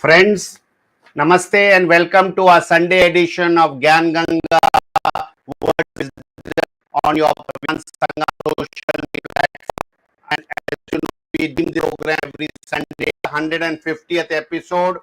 Friends, Namaste and welcome to our Sunday edition of Gyan Ganga Word Wisdom on your Pravan Sangha social media platform. And as you know, we do the program every Sunday, 150th episode.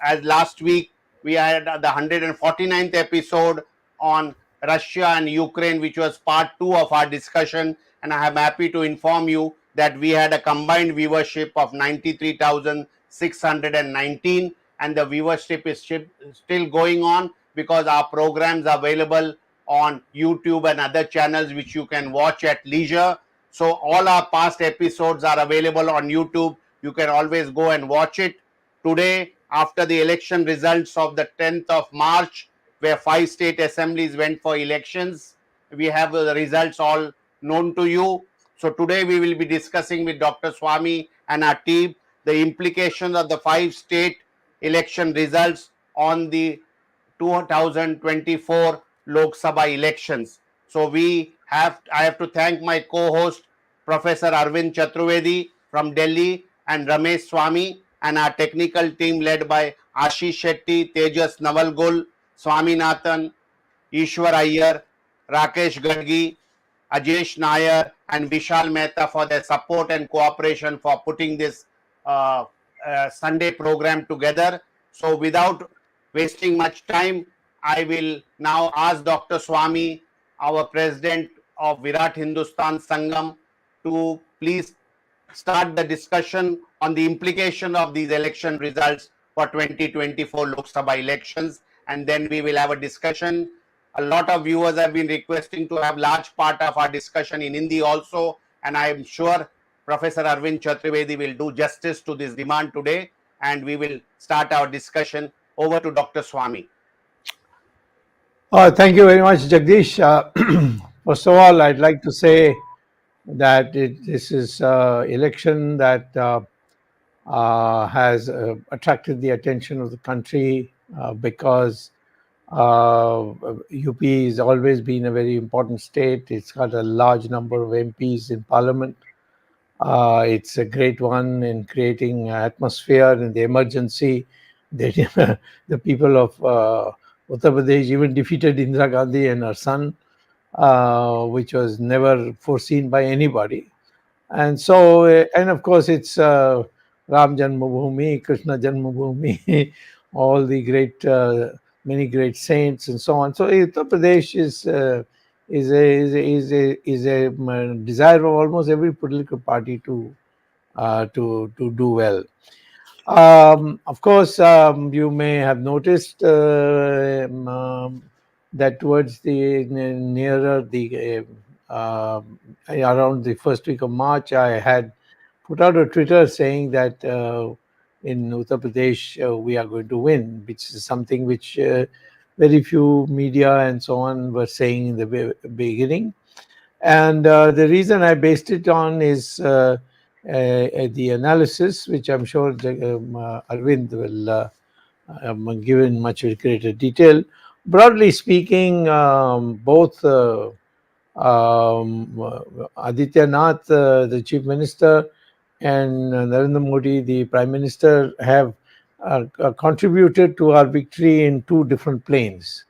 As last week, we had the 149th episode on Russia and Ukraine, which was part 2 of our discussion. And I am happy to inform you that we had a combined viewership of 93,619, and the viewership is still going on because our programs are available on YouTube and other channels which you can watch at leisure. So all our past episodes are available on YouTube. You can always go and watch it. Today, after the election results of the 10th of March, where 5 state assemblies went for elections, we have the results all known to you. So today we will be discussing with Dr. Swamy and our team the implications of the 5 state election results on the 2024 Lok Sabha elections. So I have to thank my co-host Professor Arvind Chaturvedi from Delhi and Ramesh Swamy, and our technical team led by Ashish Shetty, Tejas Navalgul, Swaminathan, Ishwar Iyer, Rakesh Gadgi, Ajesh Nair, and Vishal Mehta for their support and cooperation for putting this Sunday program together. So without wasting much time, I will now ask Dr. Swamy, our president of Virat Hindustan Sangam, to please start the discussion on the implication of these election results for 2024 Lok Sabha elections, and then we will have a discussion. A lot of viewers have been requesting to have large part of our discussion in Hindi also, and I am sure Professor Arvind Chaturvedi will do justice to this demand today, and we will start our discussion. Over to Dr. Swamy. Thank you very much, Jagdish. First of all, I'd like to say that this is election that has attracted the attention of the country because UP has always been a very important state. It's got a large number of MPs in parliament. It's a great one in creating atmosphere in the emergency. The people of Uttar Pradesh even defeated Indira Gandhi and her son, which was never foreseen by anybody. And so, and of course, it's Ram Janmabhoomi, Krishna Janmabhoomi, all the great, many great saints and so on. So Uttar Pradesh is a desire of almost every political party to do well. Of course, you may have noticed that towards the nearer the around the first week of March, I had put out a Twitter saying that in Uttar Pradesh we are going to win, which is something which very few media and so on were saying in the beginning. And the reason I based it on is the analysis, which I'm sure Arvind will give in much greater detail. Broadly speaking, both Adityanath, the Chief Minister, and Narendra Modi, the Prime Minister, have contributed to our victory in two different planes.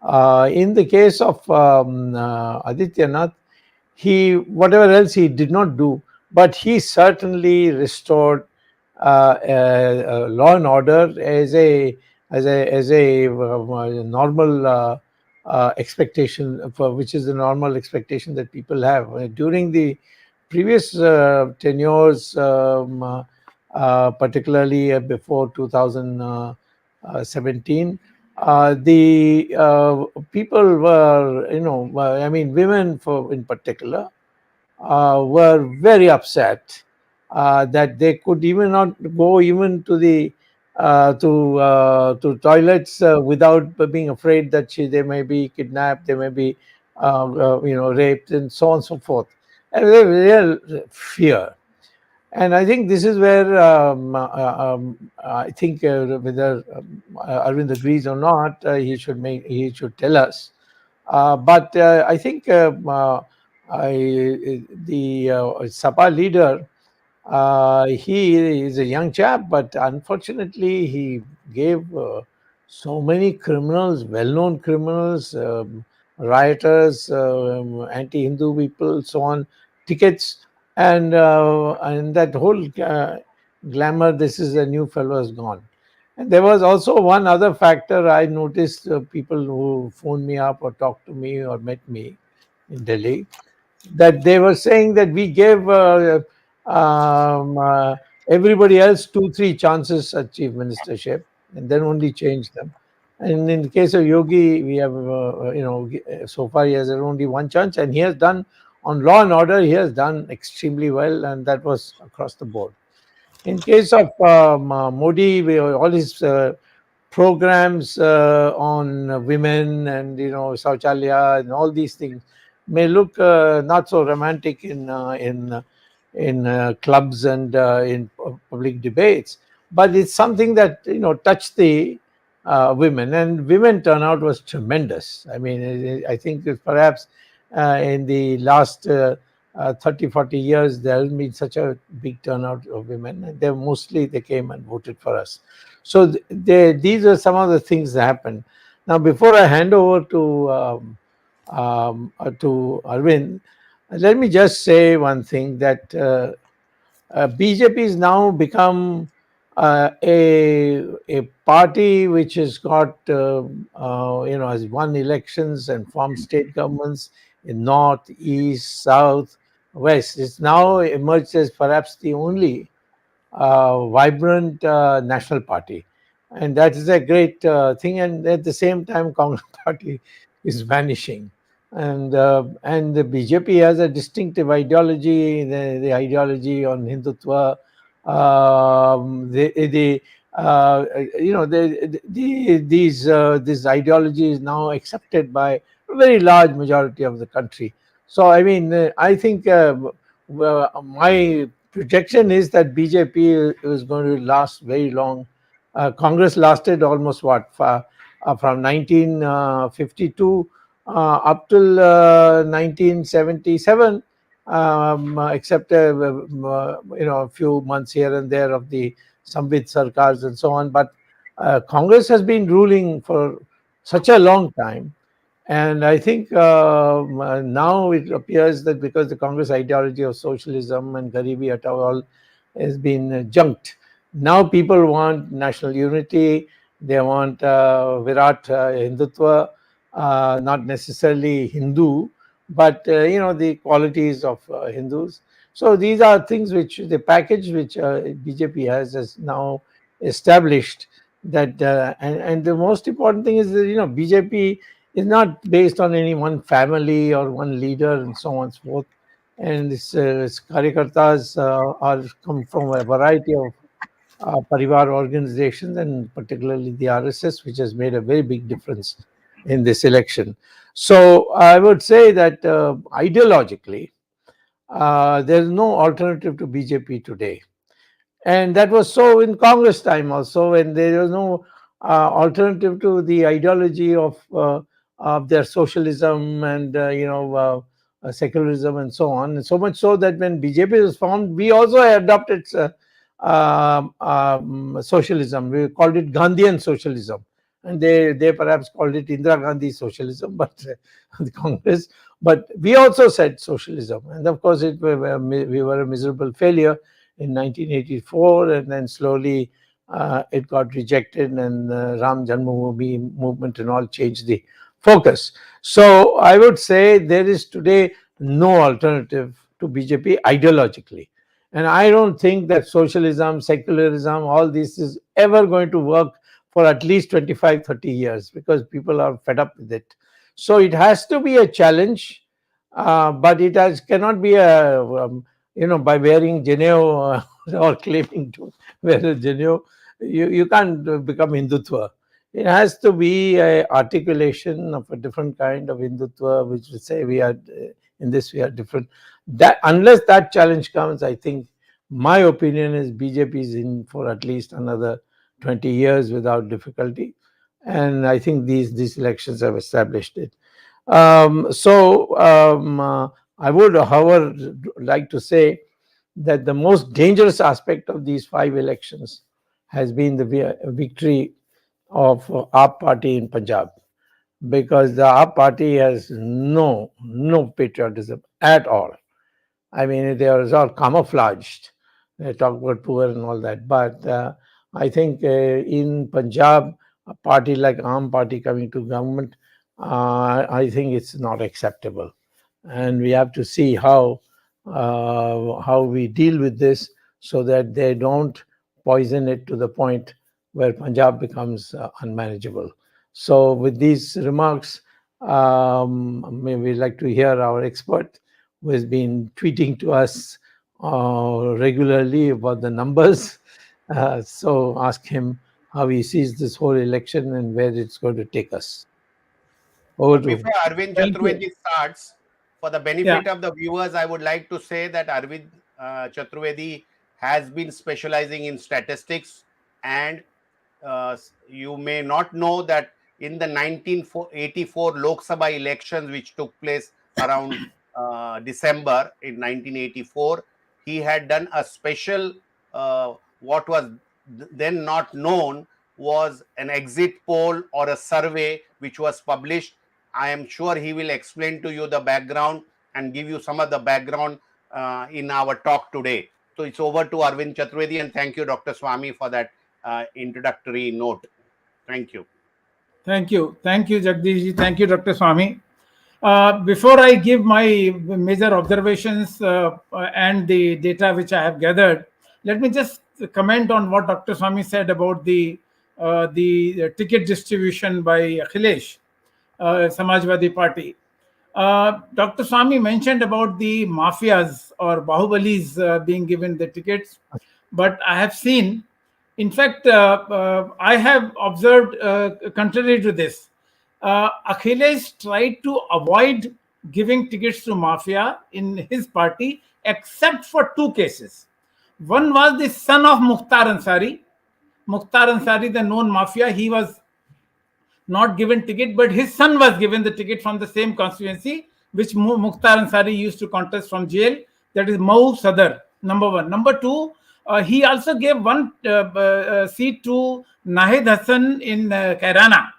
In the case of Adityanath, whatever else he did not do, but he certainly restored law and order as a normal expectation, which is the normal expectation that people have. During the previous tenures, particularly before 2017, the people were, I mean, women in particular, were very upset that they could even not go even to the to toilets without being afraid that they may be kidnapped, they may be raped, and so on and so forth. And real fear. And I think this is where I think whether Arvind agrees or not, he should tell us. But I think the SABHA leader He is a young chap, but unfortunately, he gave so many criminals, well-known criminals, rioters, anti-Hindu people, so on, tickets, and that whole glamour. This is a new fellow has gone. And there was also one other factor I noticed: people who phoned me up or talked to me or met me in Delhi, that they were saying that we gave um, uh, everybody else 2, 3 chances at chief ministership and then only change them. And in the case of Yogi, we have, so far he has only one chance, and he has done on law and order. He has done extremely well, and that was across the board. In case of Modi, all his programs on women and Sauchalya and all these things may look not so romantic in clubs and in public debates, but it's something that touched the women, and women turnout was tremendous. I mean, I think that perhaps in the last 30, 40 years, there hasn't been such a big turnout of women. And they came and voted for us. So these are some of the things that happened. Now, before I hand over to Arvind, let me just say one thing, that BJP has now become a party which has got has won elections and formed state governments in north, east, south, west. It's now emerged as perhaps the only vibrant national party, and that is a great thing. And at the same time, Congress party is vanishing, and the BJP has a distinctive ideology, the ideology on Hindutva. The This ideology is now accepted by a very large majority of the country. So I mean, I think my projection is that BJP is going to last very long. Congress lasted almost from 1952 up till 1977, except a few months here and there of the Samvit Sarkars and so on. But Congress has been ruling for such a long time. And I think now it appears that because the Congress ideology of socialism and Garibi Hatao all has been junked, now people want national unity. They want Virat Hindutva, not necessarily Hindu, but the qualities of Hindus. So these are things which the package which BJP has now established. That and the most important thing is that BJP is not based on any one family or one leader and so on and so forth. And its Karyakartas are come from a variety of Parivar organizations, and particularly the RSS, which has made a very big difference in this election. So I would say that ideologically, there is no alternative to BJP today. And that was so in Congress time also, when there was no alternative to the ideology of their socialism and secularism and so on. And so much so that when BJP was formed, we also adopted socialism. We called it Gandhian socialism, and they perhaps called it Indira Gandhi socialism, but the Congress. But we also said socialism, and of course we were a miserable failure in 1984, and then slowly it got rejected, and Ram Janmabhoomi movement and all changed the focus. So I would say there is today no alternative to BJP ideologically. And I don't think that socialism, secularism, all this is ever going to work for at least 25, 30 years, because people are fed up with it. So it has to be a challenge, but cannot be by wearing Janeo or claiming to wear a Janeo, you can't become Hindutva. It has to be an articulation of a different kind of Hindutva, which will say we are in this, we are different. That unless that challenge comes, I think my opinion is BJP is in for at least another 20 years without difficulty, and I think these elections have established it. I would, however, like to say that the most dangerous aspect of these 5 elections has been the victory of our party in Punjab, because the AAP party has no patriotism at all. I mean, they are all camouflaged. They talk about poor and all that, but I think in Punjab, a party like Aam Party coming to government, I think it's not acceptable, and we have to see how we deal with this so that they don't poison it to the point where Punjab becomes unmanageable. So, with these remarks, we'd like to hear our expert who has been tweeting to us regularly about the numbers. So, ask him how he sees this whole election and where it's going to take us. Over to Before Arvind Thank you. Chaturvedi starts, for the benefit of the viewers, I would like to say that Arvind Chaturvedi has been specializing in statistics, and you may not know that in the 1984 Lok Sabha elections, which took place around December in 1984, he had done a special, what was then not known, was an exit poll or a survey which was published. I am sure he will explain to you the background and give you some of the background in our talk today. So it's over to Arvind Chaturvedi, and thank you, Dr. Swamy, for that introductory note. Thank you. Thank you. Thank you, Jagdishji. Thank you, Dr. Swamy. Before I give my major observations and the data which I have gathered, let me just comment on what Dr. Swamy said about the ticket distribution by Akhilesh, Samajwadi Party. Dr. Swamy mentioned about the mafias or Bahubalis being given the tickets, but I have seen, in fact, I have observed, contrary to this, Akhilesh tried to avoid giving tickets to mafia in his party, except for 2 cases. One was the son of Mukhtar Ansari. Mukhtar Ansari, the known mafia, he was not given ticket, but his son was given the ticket from the same constituency which Mukhtar Ansari used to contest from jail. That is Mau Sadar, number 1. Number 2, he also gave 1 seat to Nahid Hassan in Kairana.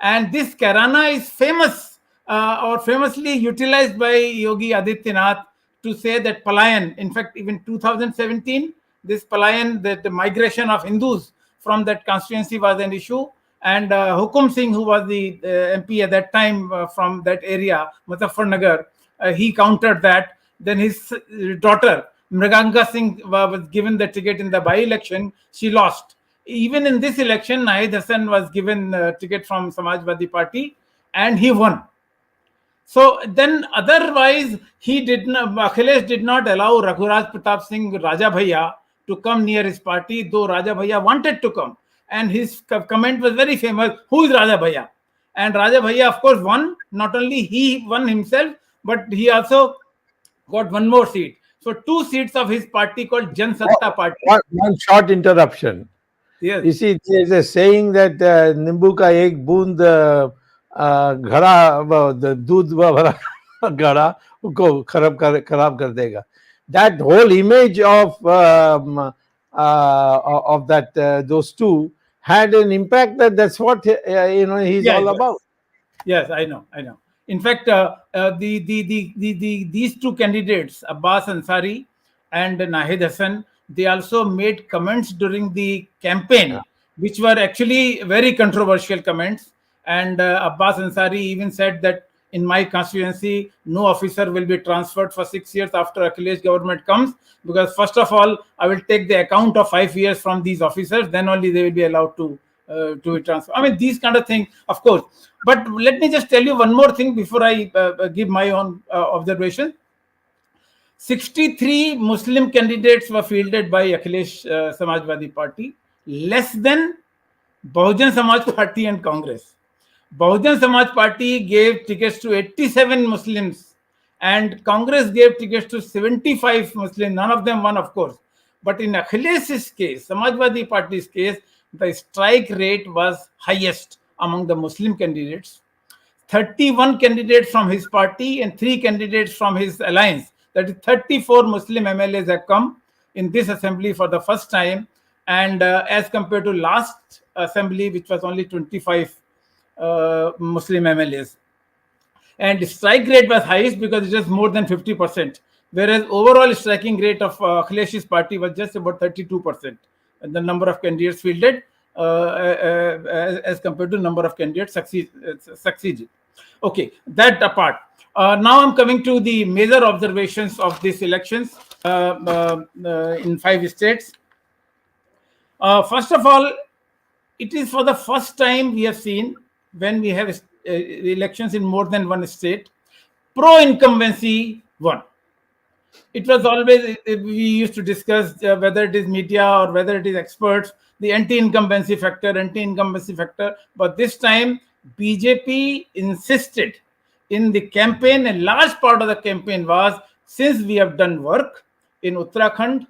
And this Kairana is famous or famously utilized by Yogi Adityanath to say that Palayan, in fact, even 2017, this Palayan, that the migration of Hindus from that constituency was an issue. And Hukum Singh, who was the MP at that time from that area, Muzaffarnagar, he countered that. Then his daughter, Mriganga Singh, was given the ticket in the by-election. She lost. Even in this election, Nahid Hassan was given a ticket from Samajwadi Party and he won. So then otherwise, Akhilesh did not allow Raghuraj Pratap Singh Raja Bhaiya to come near his party, though Raja Bhaiya wanted to come. And his comment was very famous, who is Raja Bhaiya? And Raja Bhaiya, of course, won. Not only he won himself, but he also got 1 more seat. So 2 seats of his party called Jan Satta Party. One short interruption. Yes. You see, there's a saying that Nimbu ka ek boond ghara, the doodh bhara ghara uko kharab kar dega. That whole image of that those 2 had an impact. That's what he's all about. Yes, I know. In fact, these 2 candidates, Abbas Ansari and Nahid Hassan, they also made comments during the campaign, which were actually very controversial comments. And Abbas Ansari even said that in my constituency, no officer will be transferred for 6 years after Akhilesh government comes, because first of all, I will take the account of 5 years from these officers, then only they will be allowed to be transferred. I mean, these kind of things, of course. But let me just tell you one more thing before I give my own observation. 63 Muslim candidates were fielded by Akhilesh Samajwadi Party, less than Bahujan Samaj Party and Congress. Bahujan Samaj Party gave tickets to 87 Muslims and Congress gave tickets to 75 Muslims. None of them won, of course. But in Akhilesh's case, Samajwadi Party's case, the strike rate was highest among the Muslim candidates. 31 candidates from his party and 3 candidates from his alliance, That is 34 Muslim MLAs have come in this assembly for the first time, and as compared to last assembly, which was only 25 Muslim MLAs. And strike rate was highest because it was more than 50%, whereas overall striking rate of Akhlesh's party was just about 32%. And the number of candidates fielded as compared to number of candidates succeeded. Okay, that apart. Now I'm coming to the major observations of these elections in 5 states. First of all, it is for the first time we have seen, when we have elections in more than one state, pro-incumbency won. It was always, we used to discuss whether it is media or whether it is experts, the anti-incumbency factor, but this time BJP insisted in the campaign. A large part of the campaign was, since we have done work in Uttarakhand,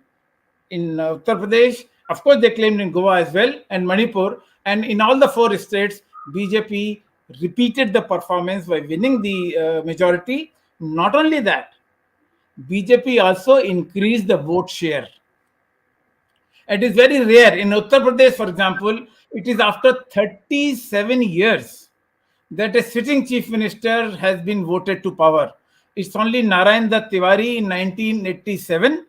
in Uttar Pradesh, of course they claimed in Goa as well, and Manipur, and in all the 4 states, BJP repeated the performance by winning the majority. Not only that, BJP also increased the vote share. It is very rare. In Uttar Pradesh, for example, it is after 37 years that a sitting chief minister has been voted to power. It's only Narayan Dutt Tiwari in 1987.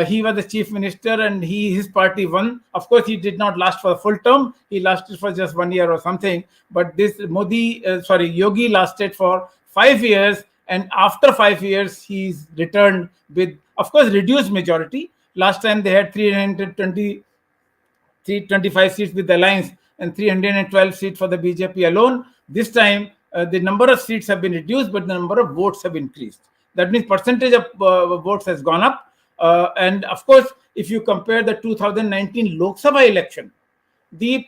He was the chief minister and his party won. Of course, he did not last for a full term. He lasted for just 1 year or something. But this Yogi lasted for 5 years. And after 5 years, he's returned with, of course, reduced majority. Last time they had 325 seats with the alliance and 312 seats for the BJP alone. This time, the number of seats have been reduced, but the number of votes have increased. That means percentage of votes has gone up. And of course, if you compare the 2019 Lok Sabha election, the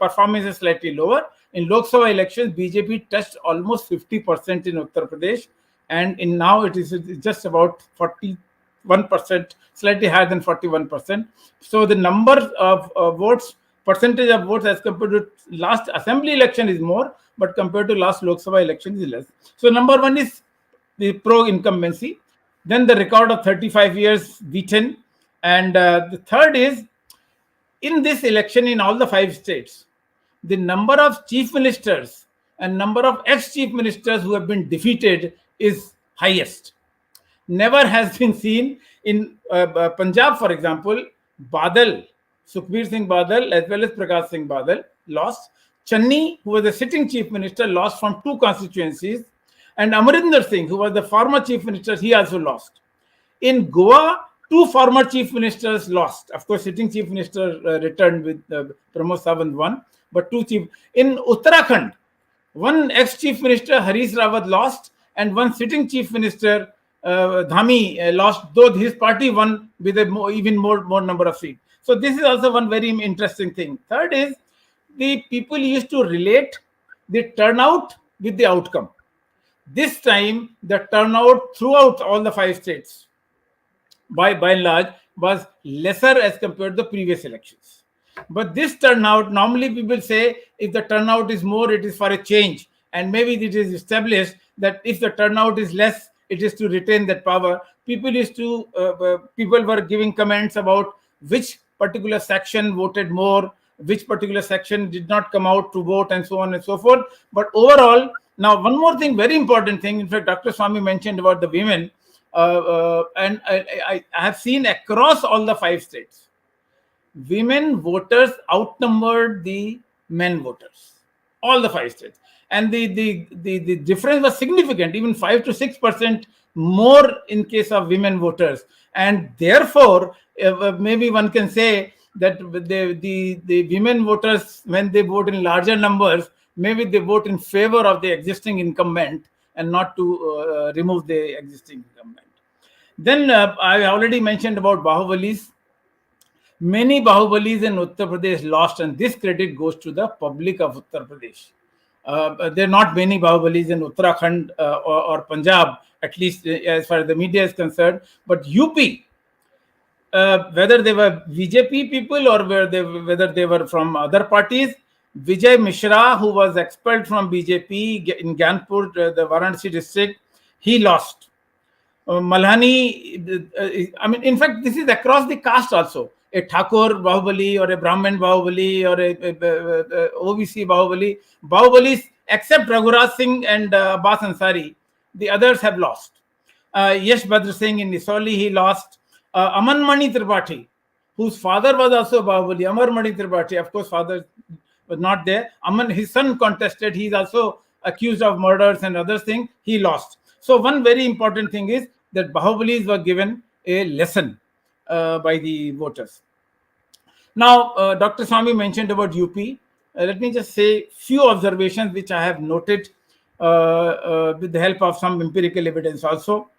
performance is slightly lower. In Lok Sabha elections, BJP touched almost 50% in Uttar Pradesh, and now it is just about 41%, slightly higher than 41%. So the number of votes, percentage of votes as compared to last assembly election is more, but compared to last Lok Sabha election is less. So number one is the pro-incumbency. Then the record of 35 years beaten. And the third is, in this election in all the 5 states, the number of chief ministers and number of ex-chief ministers who have been defeated is highest. Never has been seen in Punjab, for example. Badal, Sukhbir Singh Badal as well as Prakash Singh Badal lost. Channi, who was the sitting chief minister, lost from 2 constituencies. And Amarinder Singh, who was the former chief minister, he also lost. In Goa, 2 former chief ministers lost. Of course, sitting chief minister returned with Pramod Sawant won, but 2 chief. In Uttarakhand, 1 ex-chief minister, Harish Rawat, lost, and 1 sitting chief minister, Dhami, lost, though his party won with a even more number of seats. So this is also one very interesting thing. Third is, the people used to relate the turnout with the outcome. This time, the turnout throughout all the 5 states, by and large, was lesser as compared to the previous elections. But this turnout, normally people say, if the turnout is more, it is for a change. And maybe it is established that if the turnout is less, it is to retain that power. People were giving comments about which particular section voted more, which particular section did not come out to vote, and so on and so forth. But overall, now one more thing, very important thing, in fact, Dr. Swamy mentioned about the women, and I have seen across all the 5 states, women voters outnumbered the men voters, all the 5 states. And the difference was significant, even 5 to 6% more in case of women voters. And therefore, maybe one can say that the women voters, when they vote in larger numbers, maybe they vote in favor of the existing incumbent and not to remove the existing incumbent. Then I already mentioned about Bahubalis. Many Bahubalis in Uttar Pradesh lost, and this credit goes to the public of Uttar Pradesh. There are not many Bahubalis in Uttarakhand or Punjab, at least as far as the media is concerned. But UP, whether they were BJP people or whether they were from other parties, Vijay Mishra, who was expelled from BJP in Gyanpur, the Varanasi district, he lost. Malhani, I mean, in fact, this is across the caste also. A Thakur Bahubali or a Brahmin Bahubali or a OBC Bahubali. Bahubalis, except Raghuraj Singh and Abbas Ansari, the others have lost. Yash Badr Singh in Nisoli, he lost. Aman Mani Tripathi, whose father was also Bahubali, Amar Mani Tripathi, of course, father was not there. Aman, his son contested. He is also accused of murders and other things. He lost. So one very important thing is that Bahubalis were given a lesson by the voters. Now, Dr. Swamy mentioned about UP. Let me just say few observations which I have noted with the help of some empirical evidence also.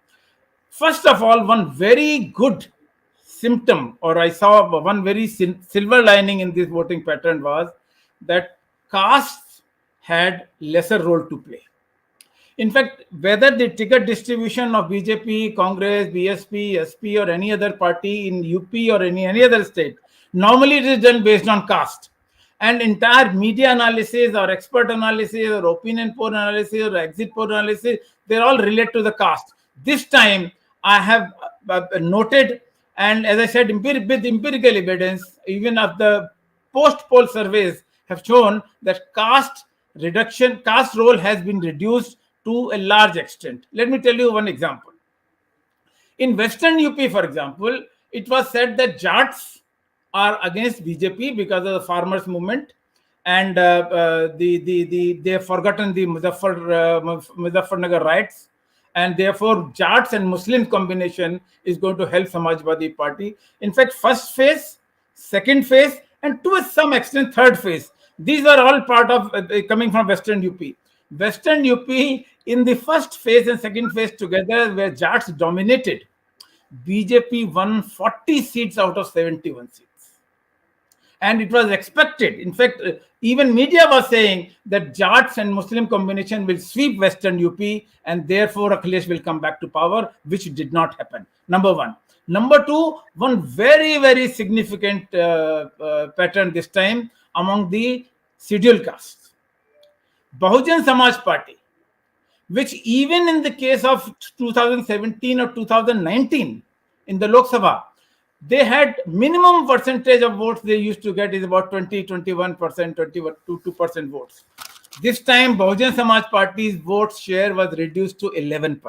First of all, one very good symptom, or I saw one very silver lining in this voting pattern was that castes had lesser role to play. In fact, whether the ticket distribution of BJP, Congress, BSP, SP or any other party in UP or any other state, normally it is done based on caste. And entire media analysis or expert analysis or opinion poll analysis or exit poll analysis, they all relate to the caste. This time, I have noted, and as I said, with empirical evidence, even of the post-poll surveys have shown that caste role has been reduced to a large extent. Let me tell you one example. In Western UP, for example, it was said that Jats are against BJP because of the farmers' movement, and they have forgotten the Muzaffarnagar riots, and therefore Jats and Muslim combination is going to help Samajwadi Party. In fact, first phase, second phase, and to some extent third phase. These are all part of coming from Western UP. Western UP in the first phase and second phase together, where Jats dominated, BJP won 40 seats out of 71 seats. And it was expected. In fact, even media was saying that Jats and Muslim combination will sweep Western UP and therefore Akhilesh will come back to power, which did not happen. Number one. Number two, one very, very significant pattern this time among the scheduled castes. Bahujan Samaj Party, which even in the case of 2017 or 2019 in the Lok Sabha, they had minimum percentage of votes they used to get is about 20, 21%, 22% votes. This time, Bahujan Samaj Party's vote share was reduced to 11%.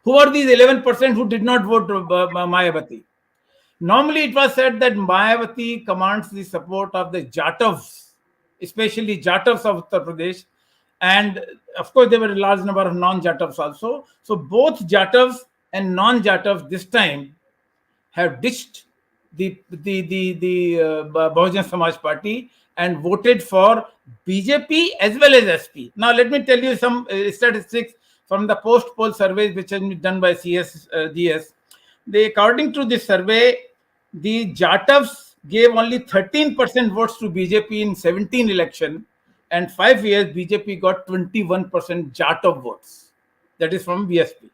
Who are these 11% who did not vote Mayawati? Normally, it was said that Mayawati commands the support of the Jatavs, especially Jatavs of Uttar Pradesh. And of course, there were a large number of non-Jatavs also. So both Jatavs and non-Jatavs this time have ditched the Bahujan Samaj Party and voted for BJP as well as SP. Now, let me tell you some statistics from the post-poll surveys which have been done by CSGS. According to this survey, the Jatavs gave only 13% votes to BJP in 17 election, and 5 years BJP got 21% Jatav votes. That is from BSP.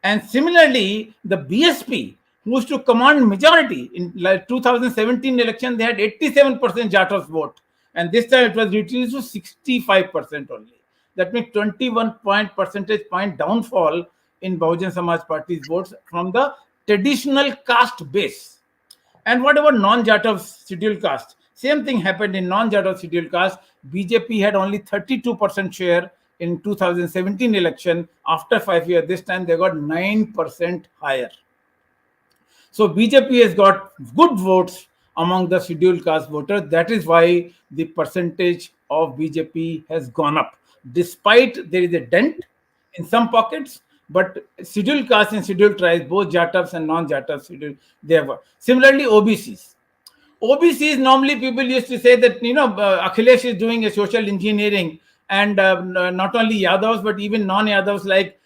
And similarly, the BSP, who used to command majority in 2017 election, they had 87% Jatavs vote, and this time it was reduced to 65% only. That means 21 percentage point downfall in Bahujan Samaj Party's votes from the traditional caste base. And what about non-Jatav scheduled caste? Same thing happened in non-Jatav scheduled caste. BJP had only 32% share in 2017 election. After 5 years, this time they got 9% higher. So BJP has got good votes among the scheduled caste voters. That is why the percentage of BJP has gone up. Despite there is a dent in some pockets, but scheduled caste and scheduled tribes, both Jatavs and non-Jatavs, they have. Similarly, OBCs. OBCs, normally people used to say that, Akhilesh is doing a social engineering, and not only Yadavs, but even non-Yadavs like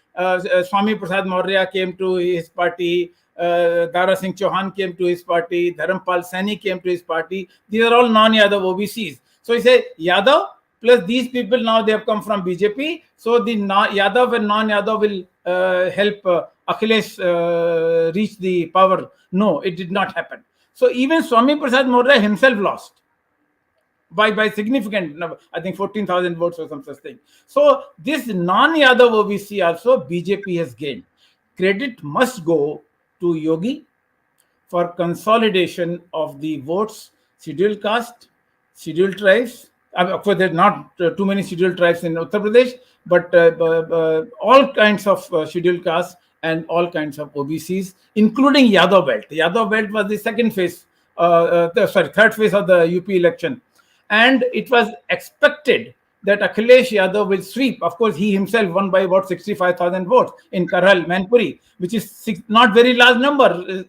Swami Prasad Maurya came to his party, Dara Singh Chauhan came to his party, Dharampal Saini came to his party. These are all non-Yadav OBCs. So he said Yadav plus these people, now they have come from BJP. So the Yadav and non-Yadav will help Akhilesh reach the power. No, it did not happen. So even Swami Prasad Maurya himself lost. by significant number, I think 14,000 votes or some such thing. So this non-Yadav OBC also BJP has gained. Credit must go to Yogi for consolidation of the votes, scheduled caste, scheduled tribes. Of course, there are not too many scheduled tribes in Uttar Pradesh, but all kinds of scheduled castes and all kinds of OBCs, including Yadav belt. Yadav belt was the third phase of the UP election. And it was expected that Akhilesh Yadav will sweep. Of course, he himself won by about 65,000 votes in Karhal, Manpuri, which is not very large number.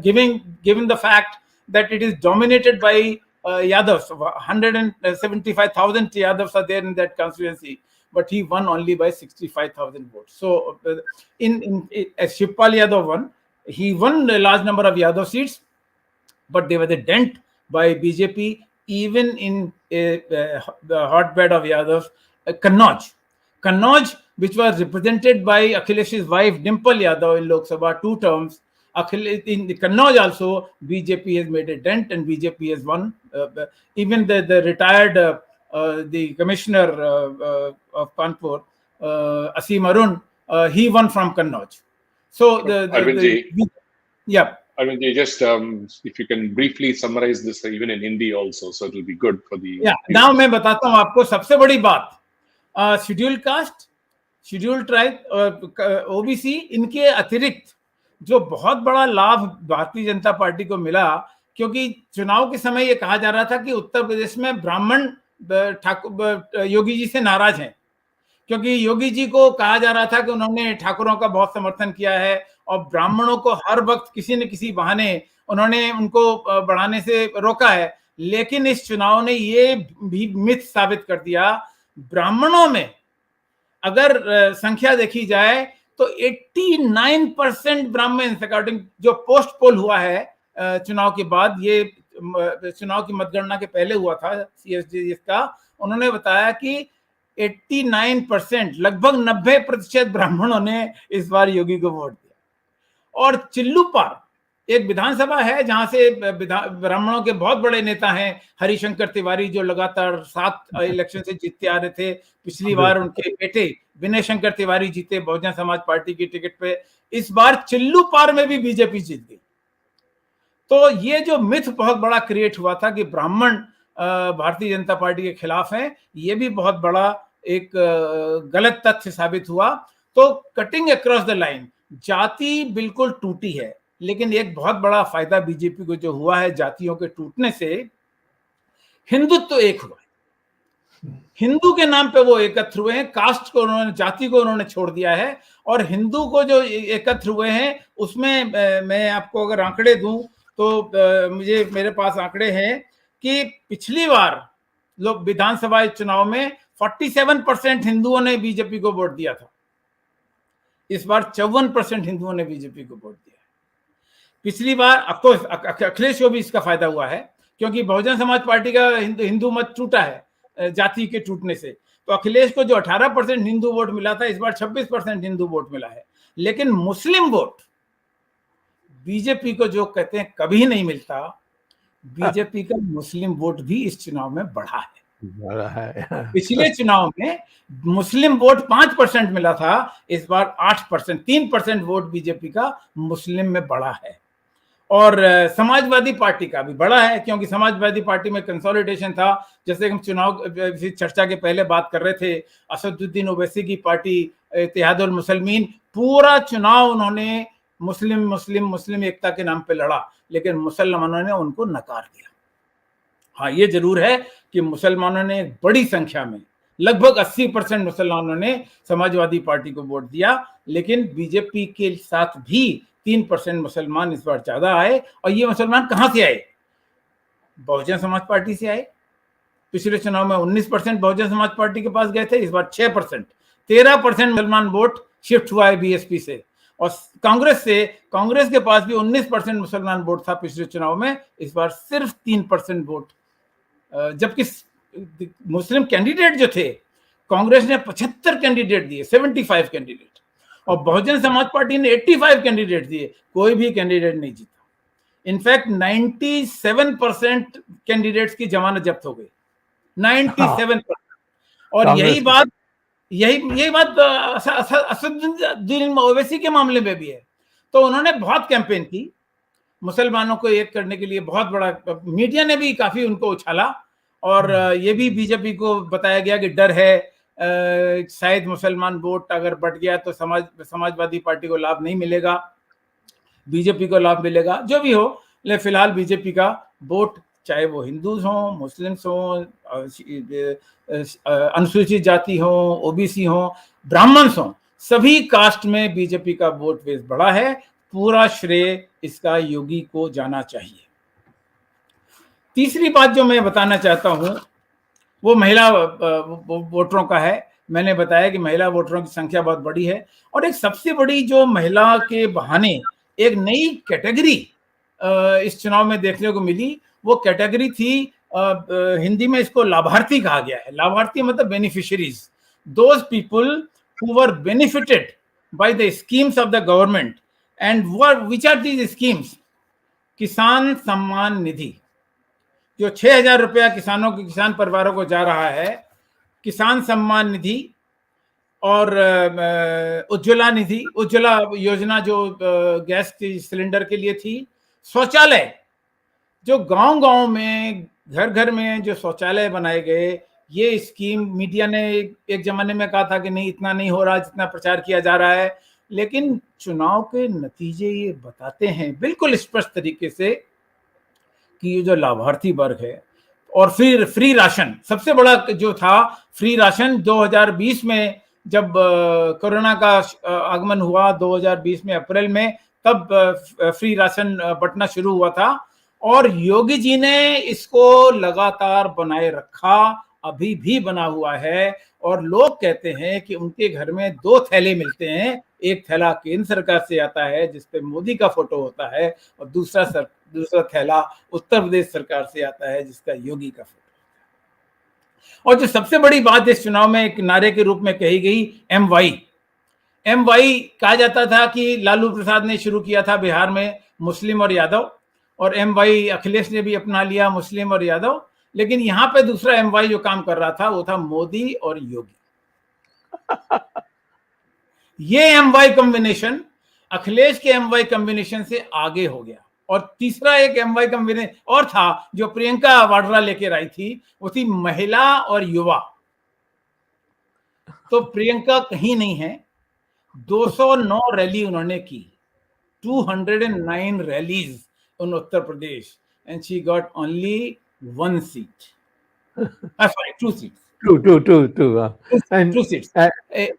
Given the fact that it is dominated by Yadavs, 175,000 Yadavs are there in that constituency, but he won only by 65,000 votes. So, as Shivpal Yadav won, he won a large number of Yadav seats, but there was a dent by BJP even in the hotbed of Yadavs, Kannauj, which was represented by Akhilesh's wife Dimple Yadav in Lok Sabha 2 terms. In the Kannauj also, BJP has made a dent and BJP has won. Even the retired the commissioner of Kanpur, Asim Arun, he won from Kannauj. So Arvindji, just if you can briefly summarize this even in Hindi also, so it will be good for the. Now मैं बताता हूँ आपको सबसे बड़ी बात, schedule caste, schedule tribe, OBC, इनके अतिरिक्त जो बहुत बड़ा लाभ भारतीय जनता पार्टी को मिला, क्योंकि चुनाव के समय ये कहा जा रहा था कि उत्तर प्रदेश में ब्राह्मण योगी जी से नाराज हैं, क्योंकि योगी जी को कहा जा रहा था कि उन्होंने ठाकुरों का बहुत समर्थन किया है और ब्राह्मणों को हर वक्त किसी न किसी बहाने उन्होंने उनको बढ़ाने से रोका है। लेकिन इस चुनाव ने ये भी मिथ साबित कर दिया, ब्राह्मणों में अगर संख्या देखी जाए तो 89% ब्राह्मण, अकॉर्डिंग जो पोस्ट पोल हुआ है चुनाव के बाद, ये चुनाव की मतगणना के पहले हुआ था CSDS का, उन्होंने बताया कि 89%, लगभग 90% ब्राह्मणों ने इस बार योगी को वोट दिया। और चिल्लूपार एक विधानसभा है जहां से ब्राह्मणों के बहुत बड़े नेता हैं, हरिशंकर तिवारी, जो लगातार 7 इलेक्शन से जीतते आ रहे थे। पिछली बार उनके बेटे विनय शंकर तिवारी जीते बहुजन समाज पार्टी की टिकट पे, इस बार चिल्लूपार में भी बीजेपी जीत गई। तो ये जो मिथ बहुत बड़ा क्रिएट हुआ था कि ब्राह्मण भारतीय जनता पार्टी के खिलाफ हैं, ये भी बहुत बड़ा एक गलत तथ्य साबित हुआ। तो कटिंग अक्रॉस द लाइन, जाति बिल्कुल टूटी है, लेकिन एक बहुत बड़ा फायदा बीजेपी को जो हुआ है जातियों के टूटने से, हिंदुत्व एक हुआ है। हिंदू के नाम पे वो एकत्र हुए हैं, कास्ट को उन्होंने, जाति को उन्होंने छोड़ दिया है, और हिंदू को जो एकत्र हुए हैं उसमें मैं आपको अगर आंकड़े दूं तो मेरे पास आंकड़े हैं कि पिछली बार लोग विधानसभा चुनाव में 47% हिंदुओं ने बीजेपी को वोट दिया था, इस बार 54% हिंदुओं ने बीजेपी को वोट दिया। पिछली बार ऑफकोर्स अखिलेश को भी इसका फायदा हुआ है, क्योंकि बहुजन समाज पार्टी का हिंदू मत टूटा है जाति के टूटने से। तो अखिलेश को जो 18% हिंदू वोट मिला था, इस बार 26% हिंदू वोट मिला है। लेकिन मुस्लिम वोट बीजेपी को जो कहते हैं कभी नहीं मिलता, बीजेपी का मुस्लिम वोट भी इस चुनाव में बढ़ा है। पिछले चुनाव में मुस्लिम वोट 5% मिला था, इस बार 8%, 3% वोट बीजेपी का मुस्लिम में बढ़ा है। और समाजवादी पार्टी का भी बढ़ा है, क्योंकि समाजवादी पार्टी में कंसोलिडेशन था। जैसे हम चुनाव चर्चा के पहले बात कर रहे थे, असदुद्दीन ओवैसी की पार्टी इत्तेहादुल मुसलमीन, पूरा चुनाव उन्होंने मुस्लिम मुस्लिम मुस्लिम एकता के नाम पे लड़ा, लेकिन मुसलमानों ने उनको नकार दिया। हाँ, ये जरूर है कि मुसलमानों ने बड़ी संख्या में, लगभग 80% मुसलमानों ने समाजवादी पार्टी को वोट दिया, लेकिन बीजेपी के साथ भी 3% मुसलमान इस बार ज्यादा आए। और ये मुसलमान कहां से आए? बहुजन समाज पार्टी से आए। पिछले चुनाव में 19% बहुजन समाज पार्टी के पास गए थे, इस बार 6%, 13% मुसलमान वोट शिफ्ट हुआ है बीएसपी से। और कांग्रेस के पास भी 19% मुसलमान वोट था पिछले चुनाव में, इस बार सिर्फ 3% वोट। जबकि मुस्लिम कैंडिडेट जो थे, कांग्रेस ने 75 कैंडिडेट दिए, 75 कैंडिडेट, और बहुजन समाज पार्टी ने 85 कैंडिडेट दिए, कोई भी कैंडिडेट नहीं जीता। इनफैक्ट 97% कैंडिडेट्स की जमानत जब्त हो गई, 97%। और यही बात असदुद्दीन ओवैसी के मामले में भी है। तो उन्होंने बहुत कैंपेन की मुसलमानों को एक करने के लिए, बहुत बड़ा मीडिया ने भी काफी उनको उछाला, और ये भी बीजेपी को बताया गया कि डर है शायद मुसलमान वोट अगर बढ़ गया तो समाजवादी पार्टी को लाभ नहीं मिलेगा, बीजेपी को लाभ मिलेगा। जो भी हो, लेकिन फिलहाल बीजेपी का वोट, चाहे वो हिंदूज हों, मुस्लिम्स हों, अनुसूचित जाति हो, ओबीसी हो, ब्राह्मण्स हो, सभी कास्ट में बीजेपी का वोट बेस बढ़ा है। पूरा श्रेय इसका योगी को जाना चाहिए। तीसरी बात जो मैं बताना चाहता हूं वो महिला वोटरों का है। मैंने बताया कि महिला वोटरों की संख्या बहुत बड़ी है, और एक सबसे बड़ी जो महिला के बहाने एक नई कैटेगरी इस चुनाव में देखने को मिली, वो कैटेगरी थी, हिंदी में इसको लाभार्थी कहा गया है। लाभार्थी मतलब beneficiaries, those people who were benefited by the schemes of the government. And which are these schemes? Kisan Samman निधि, जो 6,000 रुपया किसान परिवारों को जा रहा है, किसान सम्मान निधि, और उज्ज्वला निधि, उज्ज्वला योजना जो गैस की सिलेंडर के लिए थी, शौचालय, जो गांव-गांव में, घर-घर में जो शौचालय बनाए गए, ये स्कीम मीडिया ने एक जमाने में कहा था कि नहीं, इतना नहीं हो रहा जितना प्रचार किया जा रहा है, लेकिन चुनाव के नतीजे ये बताते हैं बिल्कुल स्पष्ट तरीके से कि ये जो लाभार्थी वर्ग है, और फिर फ्री राशन, सबसे बड़ा जो था फ्री राशन, 2020 में जब कोरोना का आगमन हुआ 2020 में अप्रैल में, तब फ्री राशन बंटना शुरू हुआ था, और योगी जी ने इसको लगातार बनाए रखा, अभी भी बना हुआ है। और लोग कहते हैं कि उनके घर में 2 थैले मिलते हैं, एक थैला केंद्र सरकार से आता है जिसपे मोदी का फोटो होता है, और दूसरा थैला उत्तर प्रदेश सरकार से आता है जिसका योगी का फोटो होता है। और जो सबसे बड़ी बात इस चुनाव में एक नारे के रूप में कही गई, MY कहा जाता था कि लालू प्रसाद ने शुरू किया था बिहार में, मुस्लिम और यादव, और MY अखिलेश ने भी अपना लिया, मुस्लिम और यादव। लेकिन यहाँ पे दूसरा MY जो काम कर रहा था वो था मोदी और योगी। ये MY कॉम्बिनेशन अखिलेश के MY कॉम्बिनेशन से आगे हो गया। और तीसरा एक MY कॉम्बिनेशन और था जो प्रियंका वाड्रा लेकर आई थी, वो थी महिला और युवा। तो प्रियंका कहीं नहीं है, 209 रैली उन्होंने की, 209 rallies in Uttar Pradesh, and she got only 1 seat. Sorry, 2 seats. Two. And 2 seats.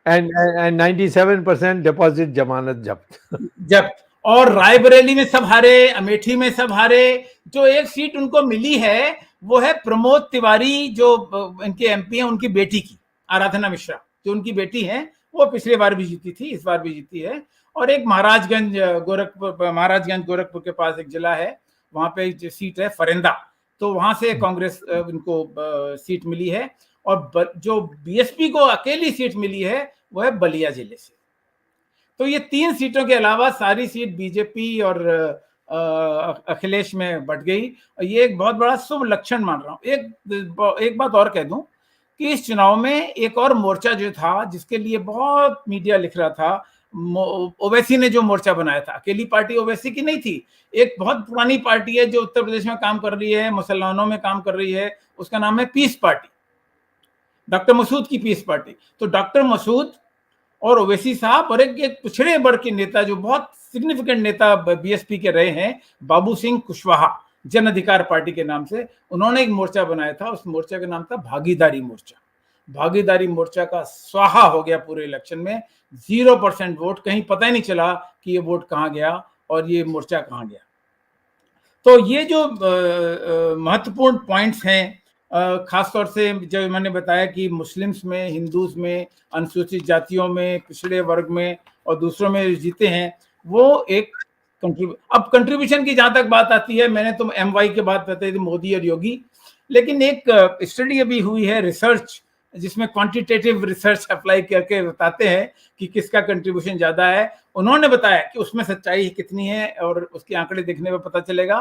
And 97% deposit जमानत जब्त। और रायबरेली में सब हारे, अमेठी में सब हारे। जो एक सीट उनको मिली है वो है प्रमोद तिवारी, जो इनके MP हैं, उनकी बेटी की, आराधना मिश्रा, जो उनकी बेटी है, वो पिछले बार भी जीती थी, इस बार भी जीती है। और एक महाराजगंज गोरखपुर के पास एक जिला है, वहां पे एक सीट है फरेंदा, तो वहां से कांग्रेस इनको सीट मिली है। और जो BSP को अकेली सीट मिली है वो है बलिया जिले से। तो ये 3 सीटों के अलावा सारी सीट बीजेपी और अखिलेश में बढ़ गई। ये एक बहुत बड़ा शुभ लक्षण मान रहा हूं। एक बात और कह दूं कि इस चुनाव में एक और मोर्चा जो था, जिसके लिए बहुत मीडिया लिख रहा था, ओवैसी ने जो मोर्चा बनाया था, अकेली पार्टी ओवैसी की नहीं थी, एक बहुत पुरानी पार्टी है जो उत्तर प्रदेश में काम कर रही है, मुसलमानों में काम कर रही है, उसका नाम है पीस पार्टी, डॉक्टर मसूद की पीस पार्टी। तो डॉक्टर मसूद और ओवैसी साहब और एक पिछड़े वर्ग के नेता, जो बहुत सिग्निफिकेंट नेता BSP के रहे हैं, बाबू सिंह कुशवाहा, जन अधिकार पार्टी के नाम से, उन्होंने एक मोर्चा बनाया था। उस मोर्चा का नाम था भागीदारी मोर्चा। भागीदारी मोर्चा का स्वाहा हो गया पूरे इलेक्शन में, 0% वोट, कहीं पता ही नहीं चला कि ये वोट कहाँ गया और ये मोर्चा कहाँ गया। तो ये जो महत्वपूर्ण पॉइंट्स हैं, खासतौर से जो मैंने बताया कि मुस्लिम्स में, हिंदूज में, अनुसूचित जातियों में, पिछड़े वर्ग में और दूसरों में जीते हैं, वो एक अब कंट्रीब्यूशन की जहां तक बात आती है, मैंने तो MY के बात बताई थी, मोदी और योगी, लेकिन एक स्टडी अभी हुई है, रिसर्च जिसमें क्वांटिटेटिव रिसर्च अप्लाई करके बताते हैं कि किसका कंट्रीब्यूशन ज्यादा है, उन्होंने बताया कि उसमें सच्चाई कितनी है और उसके आंकड़े देखने में पता चलेगा।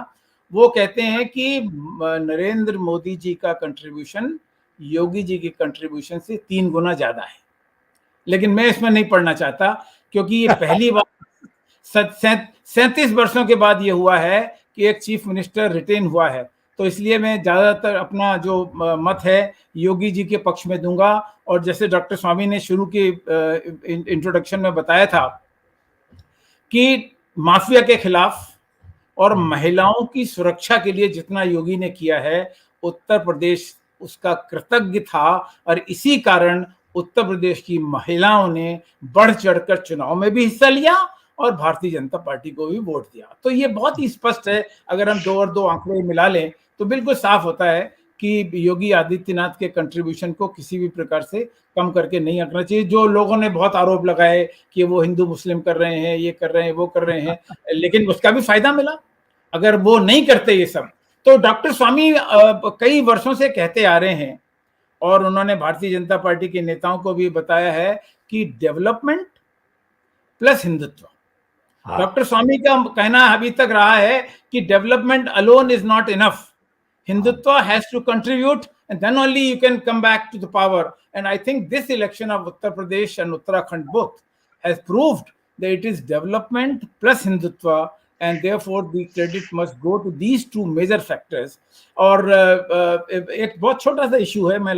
वो कहते हैं कि नरेंद्र मोदी जी का कंट्रीब्यूशन योगी जी के कंट्रीब्यूशन से 3 गुना ज्यादा है। लेकिन मैं इसमें नहीं पढ़ना चाहता, क्योंकि ये पहली बार 37 वर्षों के बाद ये हुआ है कि एक चीफ मिनिस्टर रिटेन हुआ है। तो इसलिए मैं ज्यादातर अपना जो मत है योगी जी के पक्ष में दूंगा। और जैसे डॉक्टर स्वामी ने शुरू की इंट्रोडक्शन में बताया था कि माफिया के खिलाफ और महिलाओं की सुरक्षा के लिए जितना योगी ने किया है, उत्तर प्रदेश उसका कृतज्ञ था। और इसी कारण उत्तर प्रदेश की महिलाओं ने बढ़ चढ़कर चुनाव में भी हिस्सा लिया और भारतीय जनता पार्टी को भी वोट दिया। तो ये बहुत ही स्पष्ट है, अगर हम 2 और 2 आंकड़े मिला लें तो बिल्कुल साफ होता है कि योगी आदित्यनाथ के कंट्रीब्यूशन को किसी भी प्रकार से कम करके नहीं रखना चाहिए। जो लोगों ने बहुत आरोप लगाए कि वो हिंदू मुस्लिम कर रहे हैं, ये कर रहे हैं, वो कर रहे हैं, लेकिन उसका भी फायदा मिला। अगर वो नहीं करते ये सब, तो डॉक्टर स्वामी कई वर्षों से कहते आ रहे हैं और उन्होंने भारतीय जनता पार्टी के नेताओं को भी बताया है कि development plus Hindutva. Doctor Swami का कहना अभी तक रहा है कि development alone is not enough, Hindutva has to contribute and then only you can come back to the power. And I think this election of Uttar Pradesh and Uttarakhand both has proved that it is development plus Hindutva, and therefore the credit must go to these 2 major factors. और एक बहुत छोटा सा issue है, मैं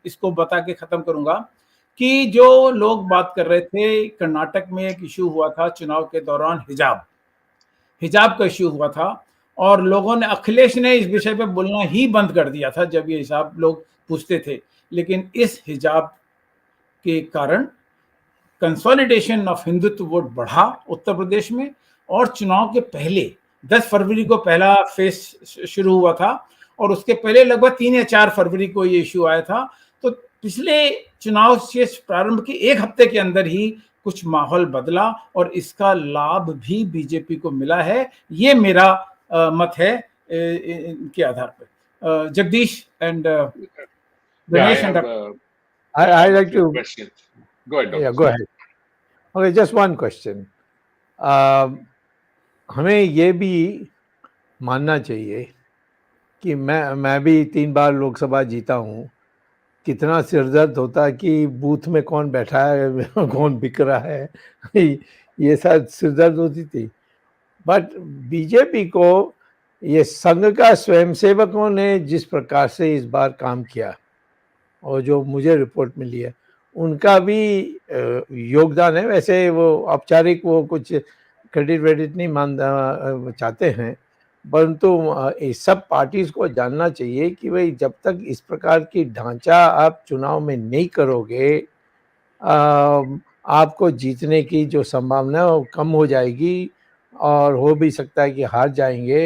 इसको बता के खत्म करूंगा कि जो लोग बात कर रहे थे, कर्नाटक में एक इशू हुआ था चुनाव के दौरान, हिजाब का इशू हुआ था और लोगों ने, अखिलेश ने इस विषय पे बोलना ही बंद कर दिया था जब ये हिसाब लोग पूछते थे। लेकिन इस हिजाब के कारण कंसोलिडेशन ऑफ हिंदुत्व वोट बढ़ा उत्तर प्रदेश में। और चुनाव के पहले 10 फरवरी को पहला फेज शुरू हुआ था और उसके पहले लगभग 3 या 4 फरवरी को ये इशू आया था। तो पिछले चुनाव से प्रारंभ के 1 हफ्ते के अंदर ही कुछ माहौल बदला और इसका लाभ भी बीजेपी को मिला है। ये मेरा मत है इनके आधार पर। Jagdish and Yeah, I like to question. Go ahead, Dr. Yeah, go ahead. Okay, just one question. हमें ये भी मानना चाहिए कि मैं भी 3 बार लोकसभा जीता हूँ। कितना सिरदर्द होता है कि बूथ में कौन बैठा है, कौन बिक रहा है, ये सब सिरदर्द होती थी। बट बीजेपी को ये संघ का स्वयंसेवकों ने जिस प्रकार से इस बार काम किया और जो मुझे रिपोर्ट मिली है, उनका भी योगदान है। वैसे वो औपचारिक वो कुछ क्रेडिट वेडिट नहीं मानना चाहते हैं, परंतु इस सब पार्टीज को जानना चाहिए कि भाई जब तक इस प्रकार की ढांचा आप चुनाव में नहीं करोगे, आपको जीतने की जो संभावना है वो कम हो जाएगी और हो भी सकता है कि हार जाएंगे।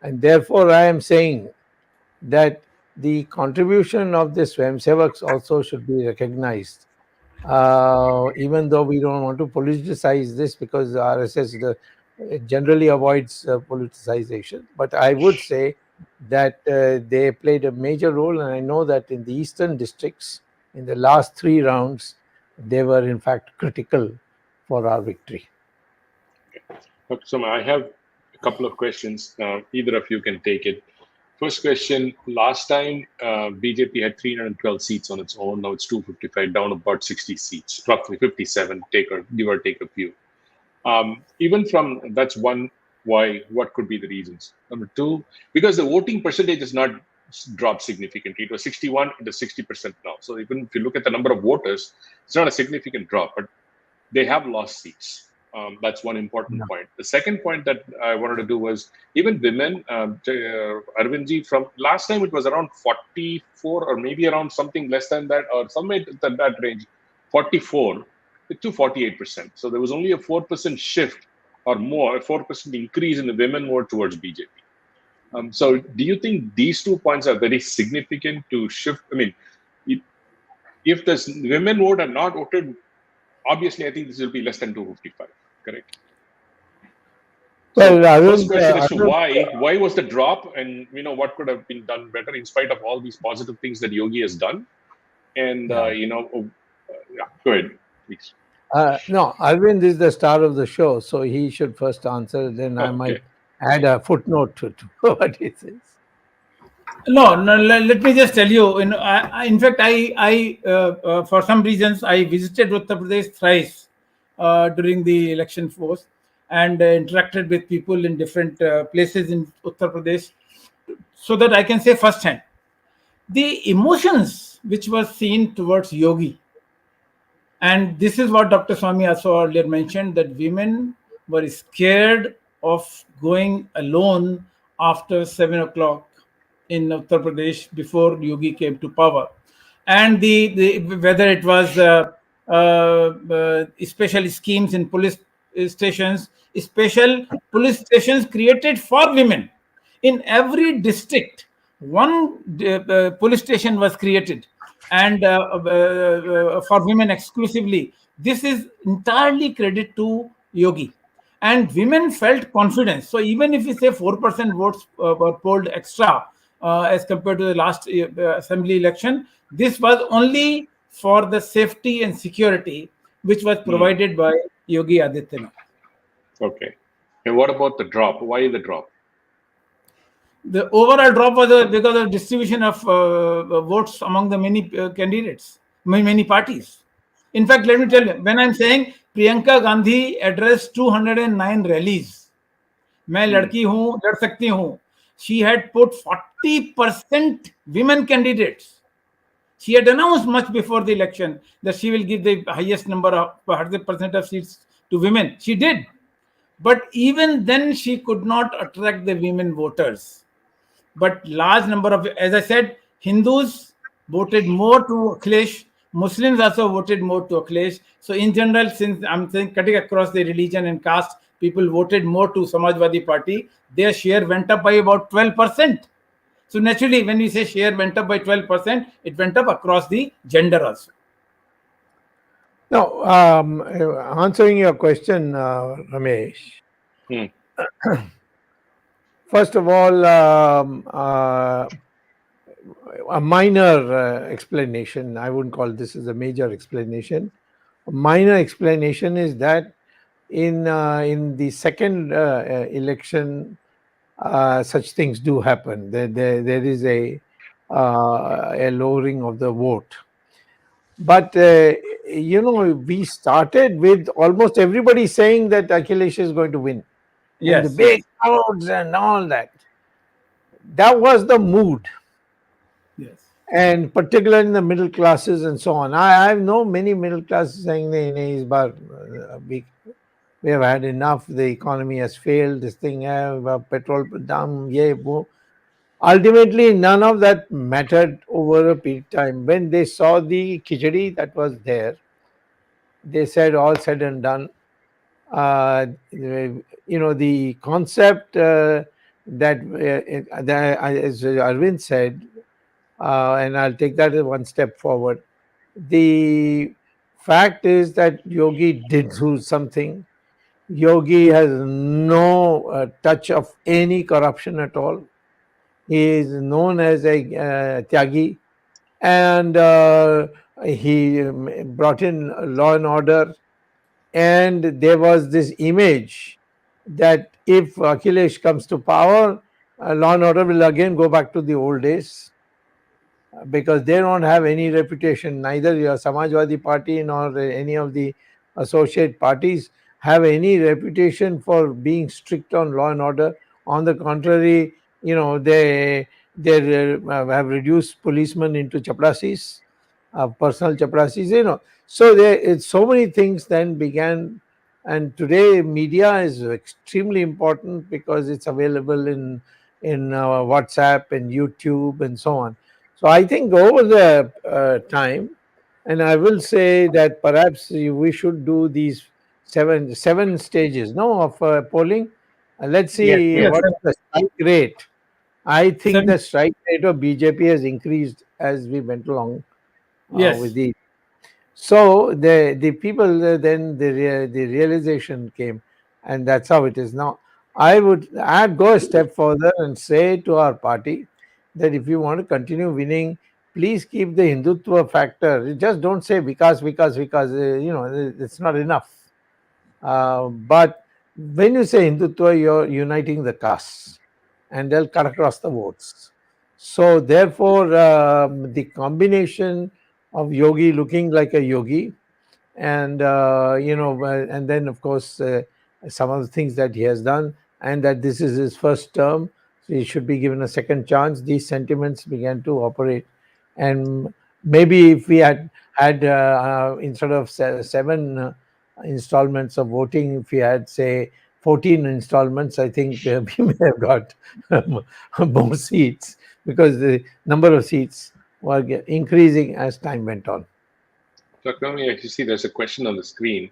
And therefore I am saying that the contribution of the Swayamsevaks also should be recognized, even though we don't want to politicize this because RSS generally avoids politicization. But I would say that they played a major role, and I know that in the eastern districts, in the last 3 rounds, they were in fact critical for our victory. So I have a couple of questions. Either of you can take it. First question, last time BJP had 312 seats on its own. Now it's 255, down about 60 seats, roughly 57, give or take a few. Even from, that's one, why, what could be the reasons? Number 2, because the voting percentage has not dropped significantly. It was 61, it is 60% now. So even if you look at the number of voters, it's not a significant drop, but they have lost seats. That's one important point. The second point that I wanted to do was even women, Arvindji, from last time it was around 44 or maybe around something less than that or somewhere in that range, 44 to 48%. So there was only a 4% shift or more, a 4% increase in the women vote towards BJP. So do you think these 2 points are very significant to shift? I mean, if the women vote are not voted, obviously I think this will be less than 255. Correct? So Well, first question is to Arvind, why was the drop, and what could have been done better in spite of all these positive things that Yogi has done, and yeah. yeah, go ahead, please. No, Arvind is the star of the show, so he should first answer. Then I Okay. might add a footnote to what he says. No, no. Let me just tell you. In fact, for some reasons, I visited Uttar Pradesh thrice during the election force, and interacted with people in different places in Uttar Pradesh, so that I can say firsthand the emotions which was seen towards Yogi. And this is what Dr. Swamy also earlier mentioned, that women were scared of going alone after 7 o'clock in Uttar Pradesh before Yogi came to power. And the whether it was special schemes in police stations, special police stations created for women. In every district, one police station was created, and for women exclusively. This is entirely credit to Yogi. And women felt confidence. So even if we say 4% votes were polled extra as compared to the last assembly election, this was only for the safety and security which was provided by Yogi Adityanath. Okay. And what about the drop? Why the drop? The overall drop was because of distribution of votes among the many candidates, many parties. In fact, let me tell you, when I'm saying Priyanka Gandhi addressed 209 rallies, मैं लड़की हूं, लड़ सकती हूं, she had put 40% women candidates. She had announced much before the election that she will give the highest number of 100% of seats to women. She did. But even then, she could not attract the women voters. But large number of, as I said, Hindus voted more to Akhilesh. Muslims also voted more to Akhilesh. So in general, since I'm saying cutting across the religion and caste, people voted more to Samajwadi Party. Their share went up by about 12%. So naturally, when we say share went up by 12%, it went up across the gender also. Now, answering your question, Ramesh. First of all, a minor explanation. I wouldn't call this as a major explanation. A minor explanation is that in the second election, such things do happen. There is a lowering of the vote. But we started with almost everybody saying that Akhilesh is going to win. And the big crowds and all that. That was the mood. Yes. And particularly in the middle classes and so on. I know many middle classes saying, we have had enough, the economy has failed, this thing, petrol down, Ultimately, none of that mattered over a period of time. When they saw the khichdi that was there, they said, all said and done, the concept that as Arvind said, and I'll take that one step forward. The fact is that Yogi did do something. Yogi has no touch of any corruption at all. He is known as a Tyagi, and he brought in law and order. And there was this image that if Akhilesh comes to power, law and order will again go back to the old days, because they don't have any reputation. Neither your Samajwadi Party nor any of the associate parties have any reputation for being strict on law and order. On the contrary, they have reduced policemen into chaprasis, personal chaprasis. So it's so many things then began. And today media is extremely important because it's available in WhatsApp and YouTube and so on. So I think over the time, and I will say that perhaps we should do these seven stages, of polling. Let's see Yes. what is the strike rate. I think Seven. the strike rate of BJP has increased as we went along Yes. with these. So the people then the realization came, and that's how it is now. I'd go a step further and say to our party that if you want to continue winning, please keep the Hindutva factor. Just don't say Vikas, it's not enough. But when you say Hindutva, you're uniting the castes and they'll cut across the votes. So therefore, the combination of Yogi looking like a yogi and, and then of course, some of the things that he has done, and that this is his first term, so he should be given a second chance. These sentiments began to operate. And maybe if we had instead of 7 installments of voting, if we had, say, 14 installments, I think we may have got more seats, because the number of seats were increasing as time went on. Dr. Swamy, I see there's a question on the screen.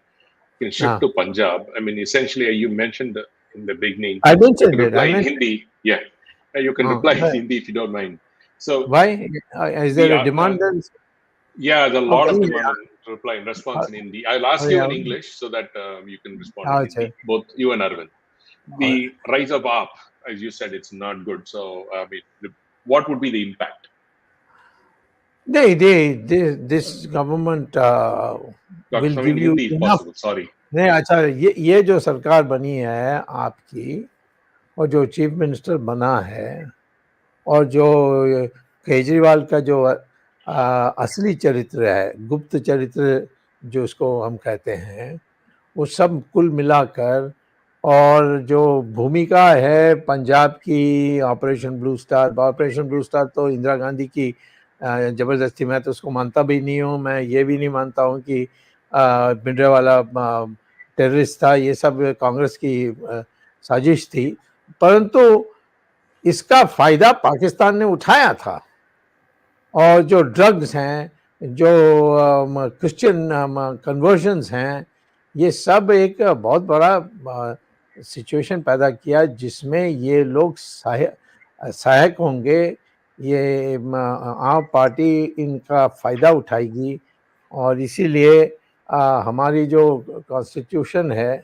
You can shift to Punjab. I mean, essentially, you mentioned in the beginning. I mentioned it. Reply in Hindi. Yeah, you can reply in Hindi if you don't mind. So why is there a demand? Yeah, there's a lot of demand to reply in response in Hindi. I'll ask you in English so that you can respond in Hindi. Both you and Arvind. The rise of AAP, as you said, it's not good. So, I mean, what would be the impact? This government will give you enough. Sorry. नहीं, अच्छा, ये जो सरकार बनी है आपकी, और जो चीफ मिनिस्टर बना है, और जो केजरीवाल का जो असली चरित्र है, गुप्त चरित्र जो उसको हम कहते हैं, वो सब कुल मिलाकर, और जो भूमिका है पंजाब की ऑपरेशन ब्लू स्टार तो इंदिरा गांधी की जबरदस्ती, मैं तो उसको मानता भी नहीं हूँ। मैं ये भी नहीं मानता हूँ कि भिंडरावाला टेररिस्ट था। ये सब कांग्रेस की साजिश थी, परंतु इसका फायदा पाकिस्तान ने उठाया था। और जो ड्रग्स हैं, जो क्रिश्चियन कन्वर्जन्स हैं, ये सब एक बहुत बड़ा सिचुएशन पैदा किया जिसमें ये लोग सहायक होंगे। ये आम पार्टी इनका फ़ायदा उठाएगी, और इसीलिए हमारी जो कॉन्स्टिट्यूशन है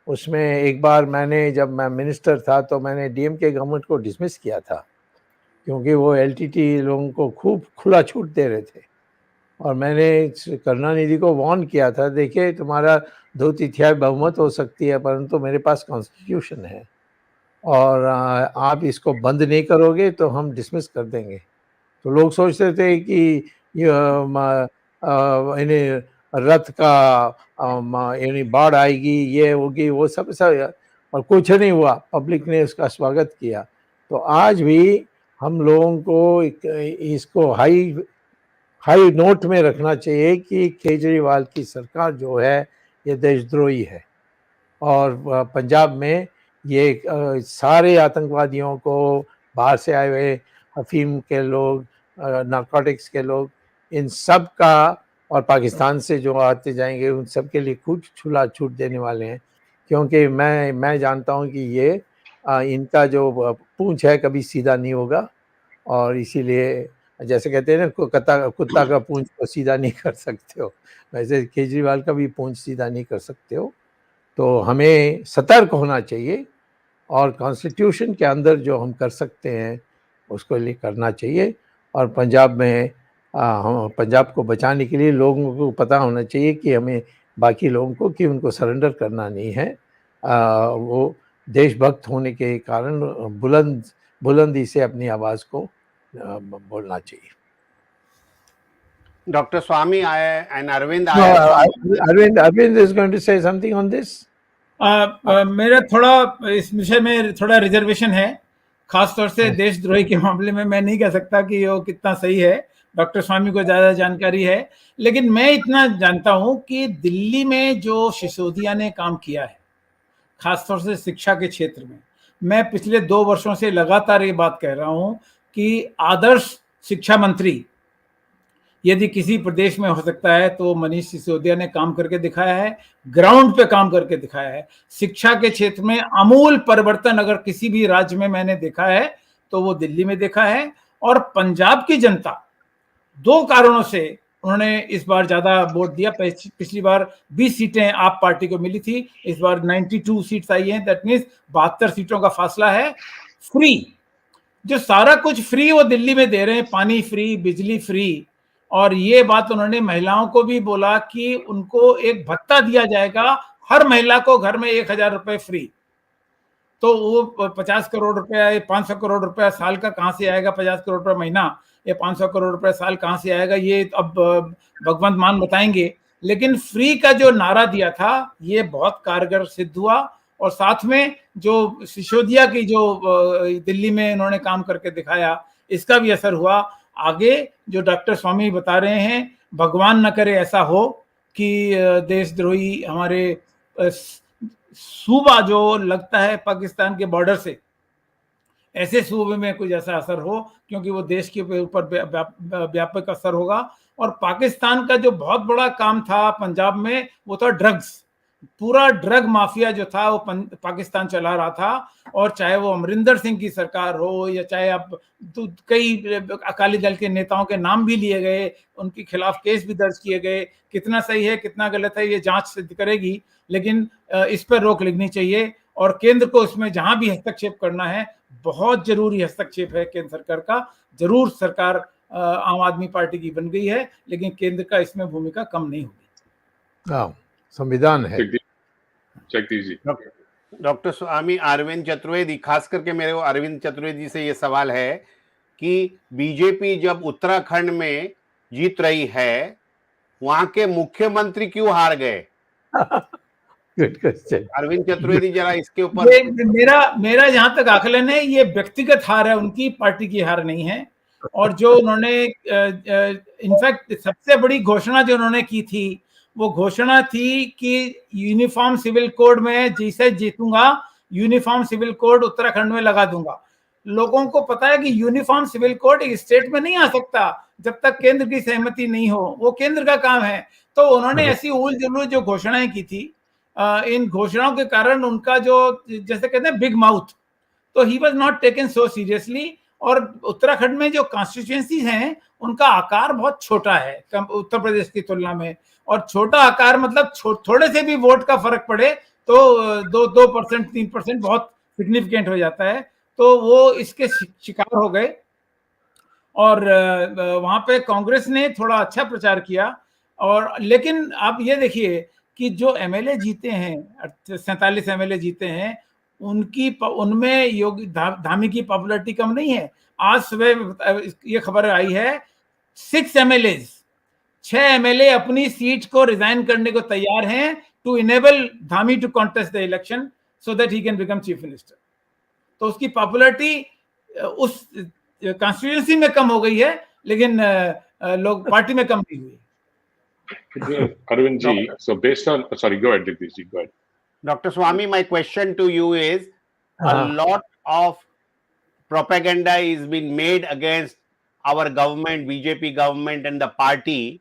उसमें एक बार जब मैं मिनिस्टर था तो मैंने डीएमके गवर्नमेंट को डिसमिस किया था, क्योंकि वो एलटीटी लोगों को खूब खुला छूट दे रहे थे। और मैंने करुणानिधि को वार्न किया था, देखिए तुम्हारा 2/3 बहुमत हो सकती है, परंतु मेरे पास कॉन्स्टिट्यूशन है, और आप इसको बंद नहीं करोगे तो हम डिसमिस कर देंगे। तो लोग सोचते थे कि इन्हें रथ का यानी बाढ़ आएगी, ये होगी, वो सब, और कुछ नहीं हुआ। पब्लिक ने उसका स्वागत किया। तो आज भी हम लोगों को इसको हाई नोट में रखना चाहिए कि केजरीवाल की सरकार जो है ये देशद्रोही है, और पंजाब में ये सारे आतंकवादियों को, बाहर से आए हुए अफीम के लोग, नारकोटिक्स के लोग, इन सब का, और पाकिस्तान से जो आते जाएंगे उन सब के लिए कुछ छुला छूट देने वाले हैं। क्योंकि मैं जानता हूं कि ये इनका जो पूंछ है कभी सीधा नहीं होगा, और इसीलिए जैसे कहते हैं ना, कुत्ता का पूंछ को सीधा नहीं कर सकते हो, वैसे केजरीवाल का भी पूंछ सीधा नहीं कर सकते हो। तो हमें सतर्क होना चाहिए, और कॉन्स्टिट्यूशन के अंदर जो हम कर सकते हैं उसको लिए करना चाहिए। और पंजाब को बचाने के लिए लोगों को पता होना चाहिए कि हमें बाकी लोगों को कि उनको सरेंडर करना नहीं है। वो देशभक्त होने के कारण बुलंदी से अपनी आवाज़ को बोलना चाहिए। Dr. Swamy and Arvind, Arvind is going to say something on this. मेरा थोड़ा इस विषय में थोड़ा रिजर्वेशन है, खासतौर से देशद्रोही के मामले में। मैं नहीं कह सकता कि वो कितना सही है, डॉक्टर स्वामी को ज्यादा जानकारी है, लेकिन मैं इतना जानता हूं कि दिल्ली में जो सिसोदिया ने काम किया है, खासतौर से शिक्षा के क्षेत्र में, मैं पिछले 2 वर्षों से लगातार ये बात कह रहा हूं कि आदर्श शिक्षा मंत्री यदि किसी प्रदेश में हो सकता है तो मनीष सिसोदिया ने काम करके दिखाया है, ग्राउंड पे काम करके दिखाया है। शिक्षा के क्षेत्र में आमूल परिवर्तन अगर किसी भी राज्य में मैंने देखा है तो वो दिल्ली में देखा है। और पंजाब की जनता 2 कारणों से उन्होंने इस बार ज्यादा वोट दिया। पिछली बार 20 सीटें आप पार्टी को मिली थी, इस बार 92 सीट्स आई हैं, दैट मीन्स 72 सीटों का फासला है। फ्री, जो सारा कुछ फ्री वो दिल्ली में दे रहे हैं, पानी फ्री, बिजली फ्री। और ये बात उन्होंने महिलाओं को भी बोला कि उनको एक भत्ता दिया जाएगा, हर महिला को घर में 1000 रुपए फ्री। तो वो 50 करोड़ रुपया, 500 करोड़ रुपया साल का कहाँ से आएगा? 50 करोड़ रुपया महीना, ये 500 करोड़ रुपया साल कहाँ से आएगा? ये अब भगवंत मान बताएंगे। लेकिन फ्री का जो नारा दिया था ये बहुत कारगर सिद्ध हुआ। और साथ में जो सिसोदिया की जो दिल्ली में इन्होंने काम करके दिखाया, इसका भी असर हुआ। आगे जो डॉक्टर स्वामी बता रहे हैं, भगवान न करे ऐसा हो कि देशद्रोही हमारे सूबा जो लगता है पाकिस्तान के बॉर्डर से, ऐसे सूबे में कुछ ऐसा असर हो, क्योंकि वो देश के ऊपर व्यापक असर होगा। और पाकिस्तान का जो बहुत बड़ा काम था पंजाब में, वो था ड्रग्स। पूरा ड्रग माफिया जो था वो पाकिस्तान चला रहा था। और चाहे वो अमरिंदर सिंह की सरकार हो, या चाहे अब तो कई अकाली दल के नेताओं के नाम भी लिए गए, उनके खिलाफ केस भी दर्ज किए गए। कितना सही है कितना गलत है ये जांच सिद्ध करेगी, लेकिन इस पर रोक लगनी चाहिए। और केंद्र को इसमें जहां भी हस्तक्षेप करना है, बहुत जरूरी हस्तक्षेप है केंद्र सरकार का। जरूर सरकार आम आदमी पार्टी की बन गई है, लेकिन केंद्र का इसमें भूमिका कम नहीं होगी। संविधान है। जगदीश जी। डॉक्टर स्वामी अरविंद चतुर्वेदी, खास करके मेरे को अरविंद चतुर्वेदी से ये सवाल है कि बीजेपी जब उत्तराखंड में जीत रही है, वहां के मुख्यमंत्री क्यों हार गए? गुड क्वेश्चन अरविंद चतुर्वेदी, जरा इसके ऊपर। मेरा जहां तक आकलन है, ये व्यक्तिगत हार है, उनकी पार्टी की हार नहीं है। और जो उन्होंने इनफैक्ट सबसे बड़ी घोषणा जो उन्होंने की थी, वो घोषणा थी कि यूनिफॉर्म सिविल कोड में जिसे जीतूंगा, यूनिफॉर्म सिविल कोड उत्तराखंड में लगा दूंगा। लोगों को पता है कि यूनिफॉर्म सिविल कोड एक स्टेट में नहीं आ सकता जब तक केंद्र की सहमति नहीं हो, वो केंद्र का काम है। तो उन्होंने ऐसी उल जुलूल जो घोषणाएं की थी, इन घोषणाओं के कारण उनका जो, जैसे कहते हैं, बिग माउथ, तो he was not taken so seriously. और उत्तराखंड में जो कॉन्स्टिट्यूएंसीज हैं, उनका आकार बहुत छोटा है उत्तर प्रदेश की तुलना में। और छोटा आकार मतलब थोड़े से भी वोट का फर्क पड़े तो 2% 3% बहुत सिग्निफिकेंट हो जाता है। तो वो इसके शिकार हो गए। और वहां पे कांग्रेस ने थोड़ा अच्छा प्रचार किया। और लेकिन आप ये देखिए कि जो एमएलए जीते हैं, 47 एमएलए जीते हैं, उनमें योगी धामी की पॉपुलैरिटी कम नहीं है। आज सुबह ये खबर आई है, 6 एमएलए अपनी सीट को रिजाइन करने को तैयार हैं to enable Dhami to contest the election so that he can become chief minister. तो उसकी पॉपुलैरिटी उस कॉन्स्टिट्यूएंसी में कम हो गई है, लेकिन लोग पार्टी में कम नहीं हुई। Arvind ji, so based on, sorry, go ahead, Jagdish ji, go ahead. Dr. Swamy, my question to you is, a lot of propaganda is being made against our government, BJP government and the party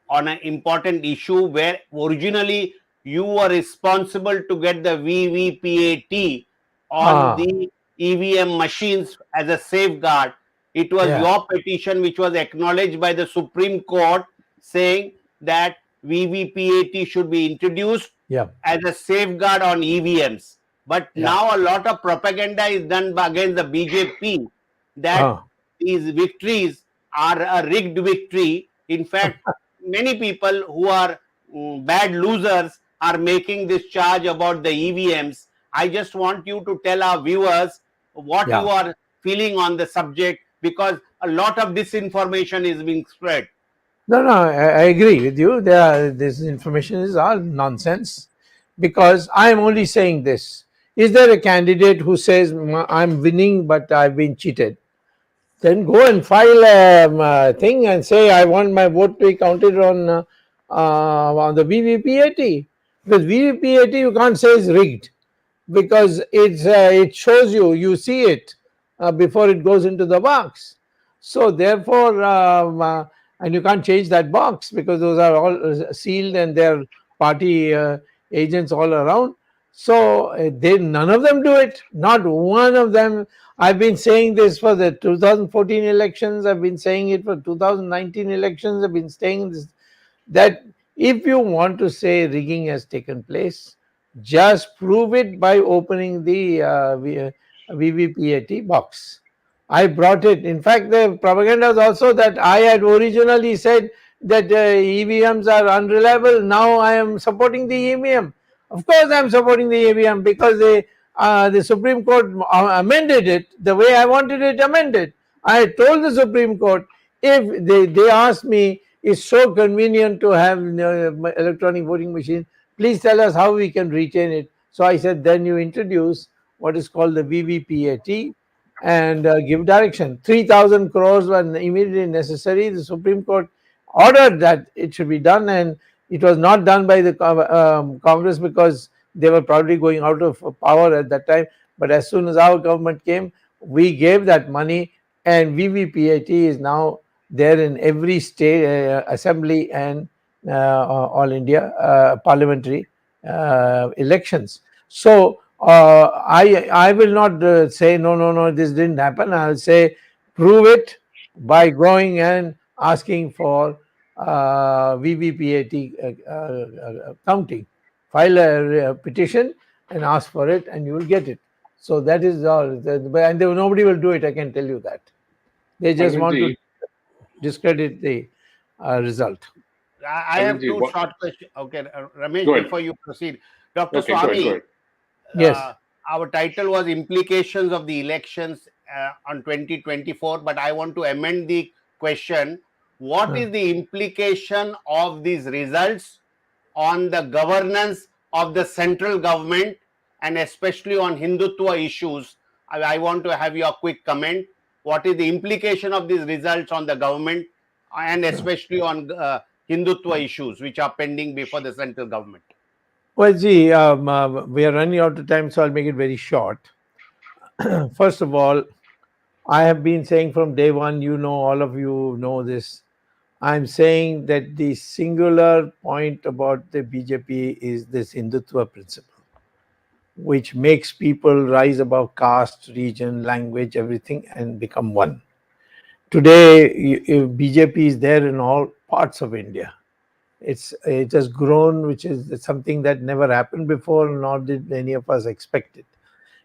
on an important issue where originally you were responsible to get the VVPAT on the EVM machines as a safeguard. It was your petition which was acknowledged by the Supreme Court, saying that VVPAT should be introduced as a safeguard on EVMs. But now a lot of propaganda is done against the BJP that these victories are a rigged victory. In fact, many people who are bad losers are making this charge about the EVMs. I just want you to tell our viewers what you are feeling on the subject, because a lot of disinformation is being spread. No, I agree with you. This information is all nonsense, because I am only saying this. Is there a candidate who says, I'm winning, but I've been cheated? Then go and file a thing and say, I want my vote to be counted on the VVPAT. Because VVPAT, you can't say is rigged, because it shows you see it before it goes into the box. So therefore, and you can't change that box because those are all sealed and they're party agents all around. So none of them do it. Not one of them. I've been saying this for the 2014 elections. I've been saying it for 2019 elections. I've been saying this, that if you want to say rigging has taken place, just prove it by opening the VVPAT box. I brought it. In fact, the propaganda is also that I had originally said that EVMs are unreliable. Now I am supporting the EVM. Of course, I am supporting the EVM because the Supreme Court amended it the way I wanted it amended. I told the Supreme Court, if they asked me, it's so convenient to have electronic voting machine, please tell us how we can retain it. So I said, then you introduce what is called the VVPAT and give direction. 3,000 crores were immediately necessary. The Supreme Court ordered that it should be done, and it was not done by the Congress because they were probably going out of power at that time. But as soon as our government came, we gave that money, and VVPAT is now there in every state assembly and all India parliamentary elections. So I will not say no, this didn't happen. I'll say prove it by going and asking for VVPAT counting. File a petition and ask for it, and you will get it. So that is all. And nobody will do it, I can tell you that. They just want to discredit the result. I have two short questions. Okay, Ramesh, before you proceed. Dr. Swamy, yes. Our title was Implications of the Elections on 2024, but I want to amend the question. What is the implication of these results on the governance of the central government and especially on Hindutva issues? I want to have your quick comment. What is the implication of these results on the government and especially on Hindutva issues which are pending before the central government? Well, gee, we are running out of time, so I'll make it very short. First of all, I have been saying from day one, all of you know this, I'm saying that the singular point about the BJP is this Hindutva principle, which makes people rise above caste, region, language, everything, and become one. Today, BJP is there in all parts of India. It has grown, which is something that never happened before, nor did any of us expect it.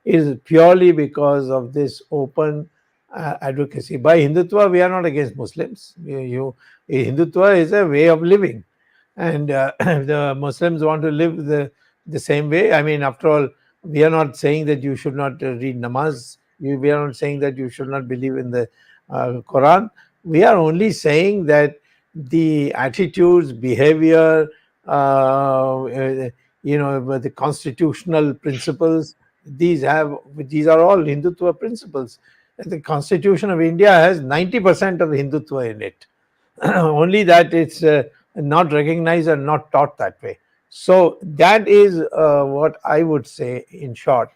It is purely because of this open advocacy. By Hindutva, we are not against Muslims. Hindutva is a way of living. And if the Muslims want to live the same way, I mean, after all, we are not saying that you should not read namaz. We are not saying that you should not believe in the Quran. We are only saying that the attitudes, behavior, the constitutional principles, these are all Hindutva principles. The Constitution of India has 90% of Hindutva in it. Only that it's not recognized and not taught that way. So that is what I would say in short,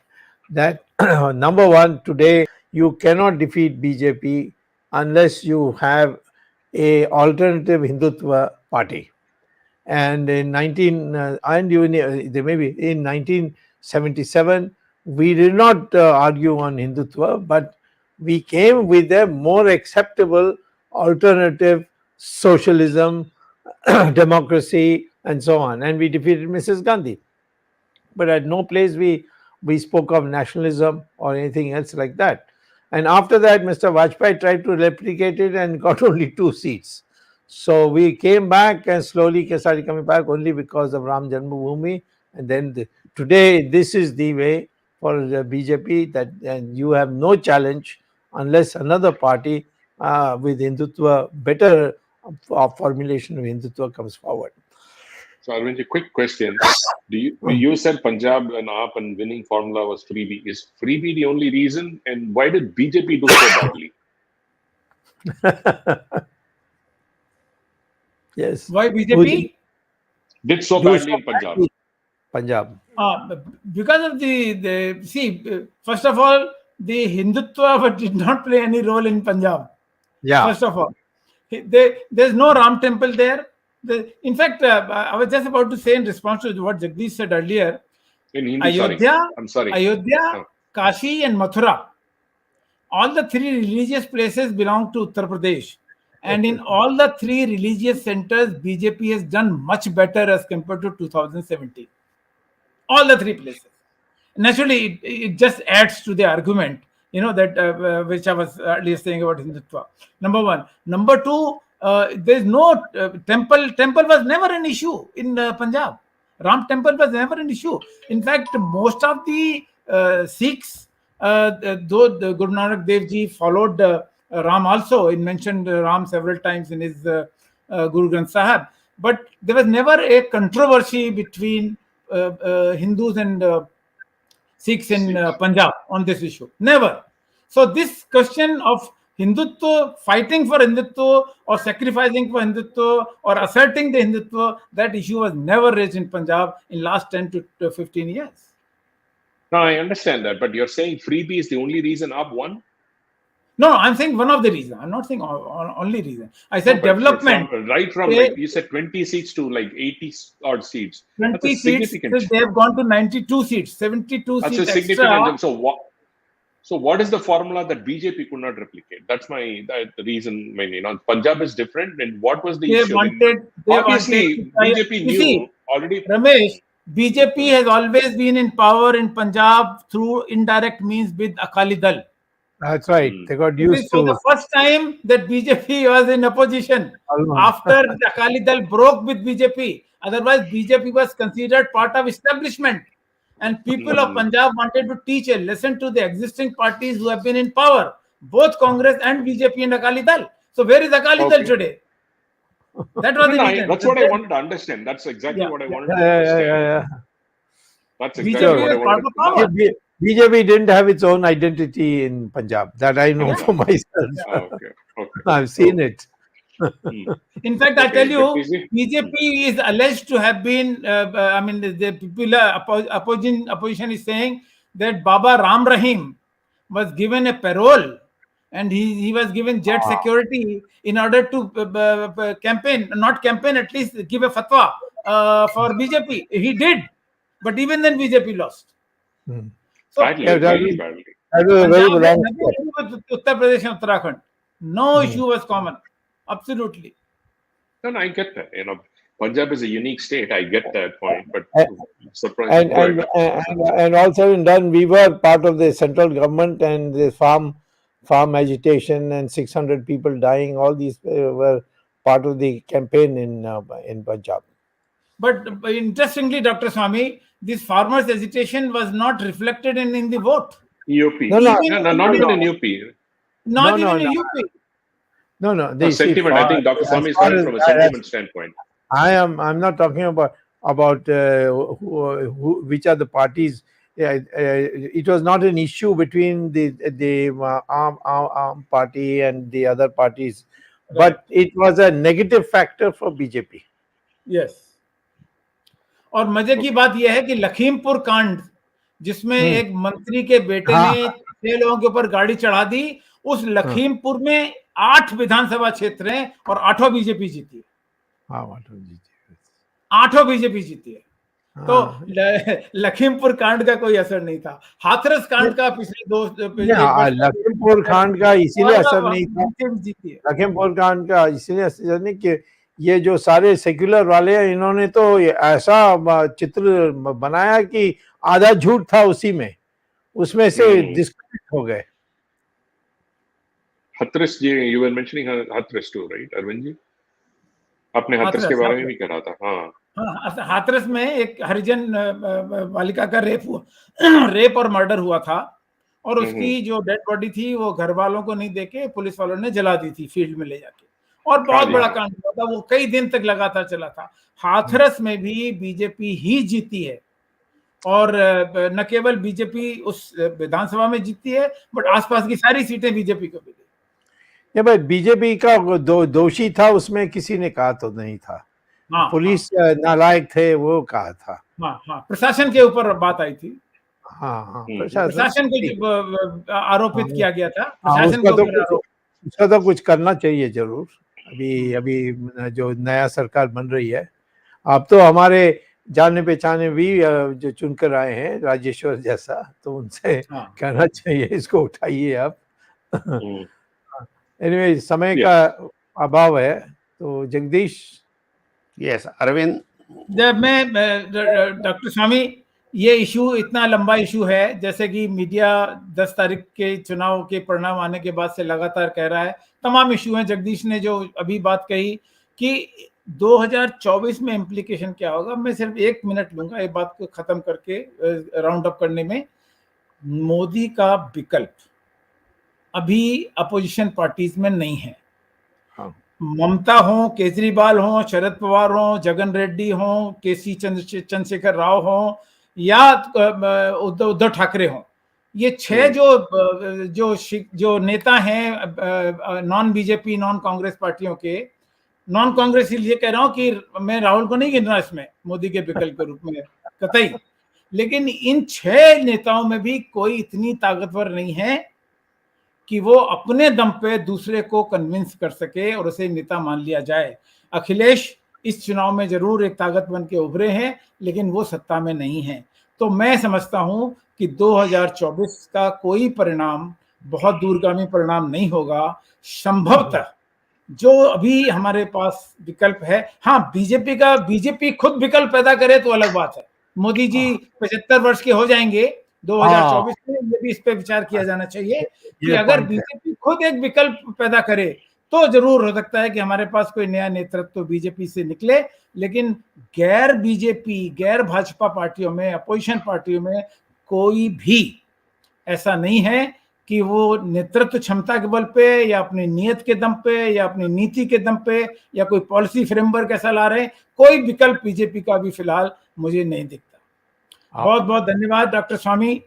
that number one, today you cannot defeat BJP unless you have a alternative Hindutva party. And in 1977, we did not argue on Hindutva, but we came with a more acceptable alternative socialism, democracy, and so on. And we defeated Mrs. Gandhi. But at no place we spoke of nationalism or anything else like that. And after that, Mr. Vajpayee tried to replicate it and got only 2 seats. So we came back and slowly started coming back only because of Ram Janmabhoomi. And then today, this is the way for the BJP, that and you have no challenge unless another party with Hindutva, better formulation of Hindutva comes forward. So, Arvind, a quick question. You said Punjab and AAP and winning formula was freebie. Is freebie the only reason? And why did BJP do so badly? Yes. Why BJP? Did so badly in Punjab. Punjab. Because of first of all, the Hindutva did not play any role in Punjab. Yeah. First of all, there's no Ram temple there. In fact, I was just about to say in response to what Jagdish said earlier, In Hindi, sorry. I'm sorry. Ayodhya, Kashi and Mathura. All the three religious places belong to Uttar Pradesh. And in all the three religious centers, BJP has done much better as compared to 2017. All the three places. Naturally, it just adds to the argument, that which I was earlier saying about Hindutva. Number one. Number two, there's no temple. Temple was never an issue in Punjab. Ram temple was never an issue. In fact, most of the Sikhs, though the Guru Nanak Dev Ji followed Ram also, he mentioned Ram several times in his Guru Granth Sahib, but there was never a controversy between Hindus and Sikhs in Punjab on this issue. Never. So this question of Hindutva, fighting for Hindutva or sacrificing for Hindutva or asserting the Hindutva, that issue was never raised in Punjab in last 10 to 15 years. No, I understand that, but you're saying freebie is the only reason up one? No, I'm saying one of the reasons. I'm not saying only reason. I said development. Like you said 20 seats to like 80 odd seats. 20 seats, they have gone to 92 seats, 72 That's seats a significant extra. So what is the formula that BJP could not replicate? That's the reason. Punjab is different. And what was the issue? Obviously, BJP knew already. Ramesh, BJP has always been in power in Punjab through indirect means with Akali Dal. That's right. They got used to. The first time that BJP was in opposition after the Akali Dal broke with BJP. Otherwise, BJP was considered part of establishment. And people of Punjab wanted to teach a lesson to the existing parties who have been in power, both Congress and BJP and Akali Dal. So where is Akali Dal today? That was the reason. That's what I wanted to understand. That's exactly what I wanted to understand. That's exactly what I wanted to understand. BJP didn't have its own identity in Punjab. That I know for myself. Okay. I've seen it. In fact, I tell you, BJP is alleged to have been, the popular opposition is saying that Baba Ram Rahim was given a parole and he was given jet security in order to campaign, at least give a fatwa for BJP. He did. But even then, BJP lost. So, badly. Uttar Pradesh and Uttarakhand. No issue was common. Absolutely. No, I get that. Punjab is a unique state. I get that point, but and also in done, we were part of the central government and the farm agitation and 600 people dying. All these were part of the campaign in Punjab. But interestingly, Dr. Swamy, this farmers' agitation was not reflected in the vote. UP. Not even in UP. Not even in UP. No. Sentiment. I think Dr. Swamy is coming from a sentiment standpoint. I'm not talking about which are the parties. It was not an issue between the armed party and the other parties, but it was a negative factor for BJP. Yes. और मजे की बात यह है कि लखीमपुर कांड जिसमें एक मंत्री के बेटे ने 6 लोगों के ऊपर गाड़ी चढ़ा दी, उस लखीमपुर में 8 विधानसभा क्षेत्र हैं और 8 बीजेपी जीती है। 8 बीजेपी जीती है। तो लखीमपुर कांड का कोई असर नहीं था। हाथरस कांड का पिछले लखीमपुर कांड का इसीलिए असर नहीं था। लखीमपुर कांड का इसीलिए असर नहीं कि ये जो सारे सेक्युलर वाले हैं, इन्होंने तो ऐसा चित्र बनाया कि आधा झूठ था उसी में, उसमें से डिस्कनेक्ट हो गए। हाथरस जी, you were mentioning Hathras too, right, Arvind ji? आपने हाथरस के बारे में भी कहा था। हाँ, हाथरस में एक हरिजन बालिका का रेप और मर्डर हुआ था और उसकी जो डेड बॉडी थी वो घर वालों को नहीं देके पुलिस वालों ने जला दी थी फील्ड में ले जाके, और बहुत बड़ा कांड हुआ था। वो कई दिन तक लगातार चला था। हाथरस में भी बीजेपी ही जीती है और न केवल बीजेपी उस विधानसभा में जीती है बट आसपास की सारी सीटें बीजेपी को मिली। ये भाई बीजेपी का दोषी था उसमें किसी ने कहा तो नहीं था। पुलिस नालायक थे वो कहा था। प्रशासन के ऊपर बात आई थी। प्रशासन को आरोपित किया गया था। प्रशासन उसका तो कुछ करना चाहिए जरूर। अभी जो नया सरकार बन रही है, अब तो हमारे जाने पहचाने भी जो चुनकर आए हैं राजेश्वर जैसा, तो उनसे कहना चाहिए इसको उठाइए आप। एनीवे समय का अभाव है, तो जगदीश। यस अरविंद। जब मैं डॉक्टर स्वामी, ये इशू इतना लंबा इशू है, जैसे कि मीडिया 10 तारीख के चुनाव के परिणाम आने के बाद से लगातार कह रहा है, तमाम इशू हैं। जगदीश ने जो अभी बात कही कि 2024 में इम्प्लीकेशन क्या होगा, मैं सिर्फ 1 मिनट लूंगा ये बात को खत्म करके राउंड अप करने में। मोदी का विकल्प अभी अपोजिशन पार्टीज में नहीं है। ममता हो, केजरीवाल हो, शरद पवार हो, जगन रेड्डी हो, केसी चंद्रशेखर राव हो, या उद्धव ठाकरे हो, ये 6 जो नेता हैं नॉन बीजेपी नॉन कांग्रेस पार्टियों के, नॉन कांग्रेस इसलिए कह रहा हूं कि मैं राहुल को नहीं गिन रहा इसमें मोदी के विकल्प के रूप में कतई, लेकिन इन 6 नेताओं में भी कोई इतनी ताकतवर नहीं है कि वो अपने दम पे दूसरे को कन्विंस कर सके और उसे नेता मान लिया जाए। अखिलेश इस चुनाव में जरूर एक ताकत बन के उभरे हैं, लेकिन वो सत्ता में नहीं है। तो मैं समझता हूं कि 2024 का कोई परिणाम बहुत दूरगामी परिणाम नहीं होगा। संभवतः जो अभी हमारे पास विकल्प है, हाँ बीजेपी खुद विकल्प पैदा करे तो अलग बात है। मोदी जी 75 वर्ष के हो जाएंगे 2024 में, ये भी इस पे विचार किया जाना चाहिए कि अगर बीजेपी खुद एक विकल्प पैदा करे तो जरूर हो सकता है कि हमारे पास कोई नया नेतृत्व बीजेपी से निकले। लेकिन गैर बीजेपी, गैर भाजपा पार्टियों में, अपोजिशन पार्टियों में कोई भी ऐसा नहीं है कि वो नेतृत्व क्षमता के बल पे या अपनी नीयत के दम पे या अपनी नीति के दम पे या कोई पॉलिसी फ्रेमवर्क ऐसा ला रहे हैं। कोई विकल्प बीजेपी का भी फिलहाल मुझे नहीं दिखता। बहुत बहुत धन्यवाद डॉक्टर स्वामी,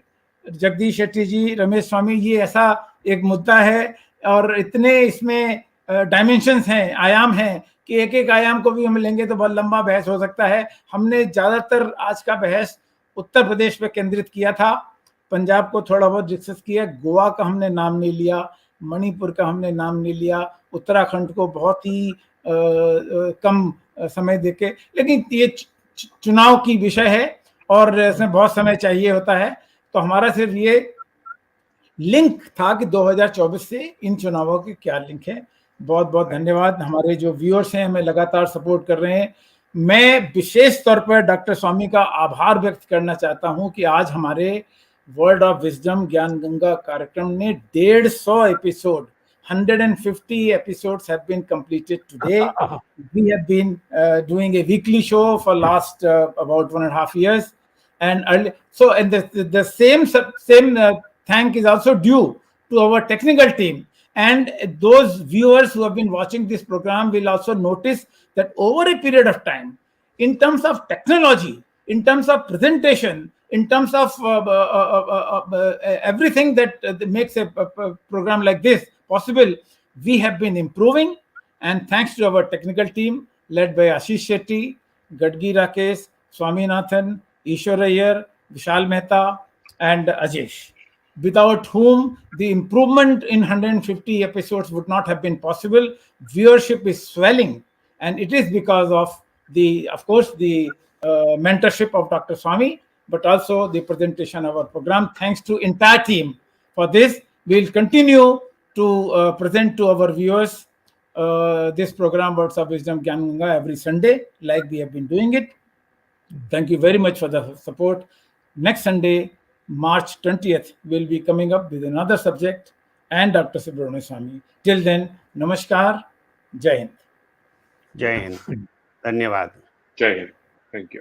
जगदीश शेट्टी जी, रमेश स्वामी। ये ऐसा एक मुद्दा है और इतने इसमें डायमेंशंस हैं, आयाम हैं, कि एक एक आयाम को भी हम लेंगे तो बहुत लंबा बहस हो सकता है। हमने ज्यादातर आज का बहस उत्तर प्रदेश पे केंद्रित किया था, पंजाब को थोड़ा बहुत डिस्कस किया, गोवा का हमने नाम नहीं लिया, मणिपुर का हमने नाम नहीं लिया, उत्तराखंड को बहुत ही कम समय देके, लेकिन ये चुनाव की विषय है और इसमें बहुत समय चाहिए होता है। तो हमारा सिर्फ ये लिंक था कि 2024 से इन चुनावों के क्या लिंक है। बहुत बहुत धन्यवाद। हमारे जो व्यूअर्स हैं हमें लगातार सपोर्ट कर रहे हैं। मैं विशेष तौर पर डॉक्टर स्वामी का आभार व्यक्त करना चाहता हूं कि आज हमारे वर्ल्ड ऑफ विजडम ज्ञान गंगा कार्यक्रम ने 150 episode, 150 episodes have been completed today. We have been doing a weekly show for last about 1.5 years, and the same thank is also due to our technical team. And those viewers who have been watching this program will also notice that over a period of time, in terms of technology, in terms of presentation, in terms of everything that makes a program like this possible, we have been improving. And thanks to our technical team led by Ashish Shetty, Gadgi Rakesh, Swaminathan, Ishwar Iyer, Vishal Mehta, and Ajesh, without whom the improvement in 150 episodes would not have been possible. Viewership is swelling, and it is because of of course, the mentorship of Dr. Swamy, but also the presentation of our program. Thanks to entire team for this. We'll continue to present to our viewers this program, Words of Wisdom Gyan Ganga, every Sunday, like we have been doing it. Thank you very much for the support. Next Sunday, March 20th, we'll be coming up with another subject and Dr. Subramanian Swamy. Till then, Namaskar, Jai Hind. जय हिंद, धन्यवाद। जय Hind, thank you.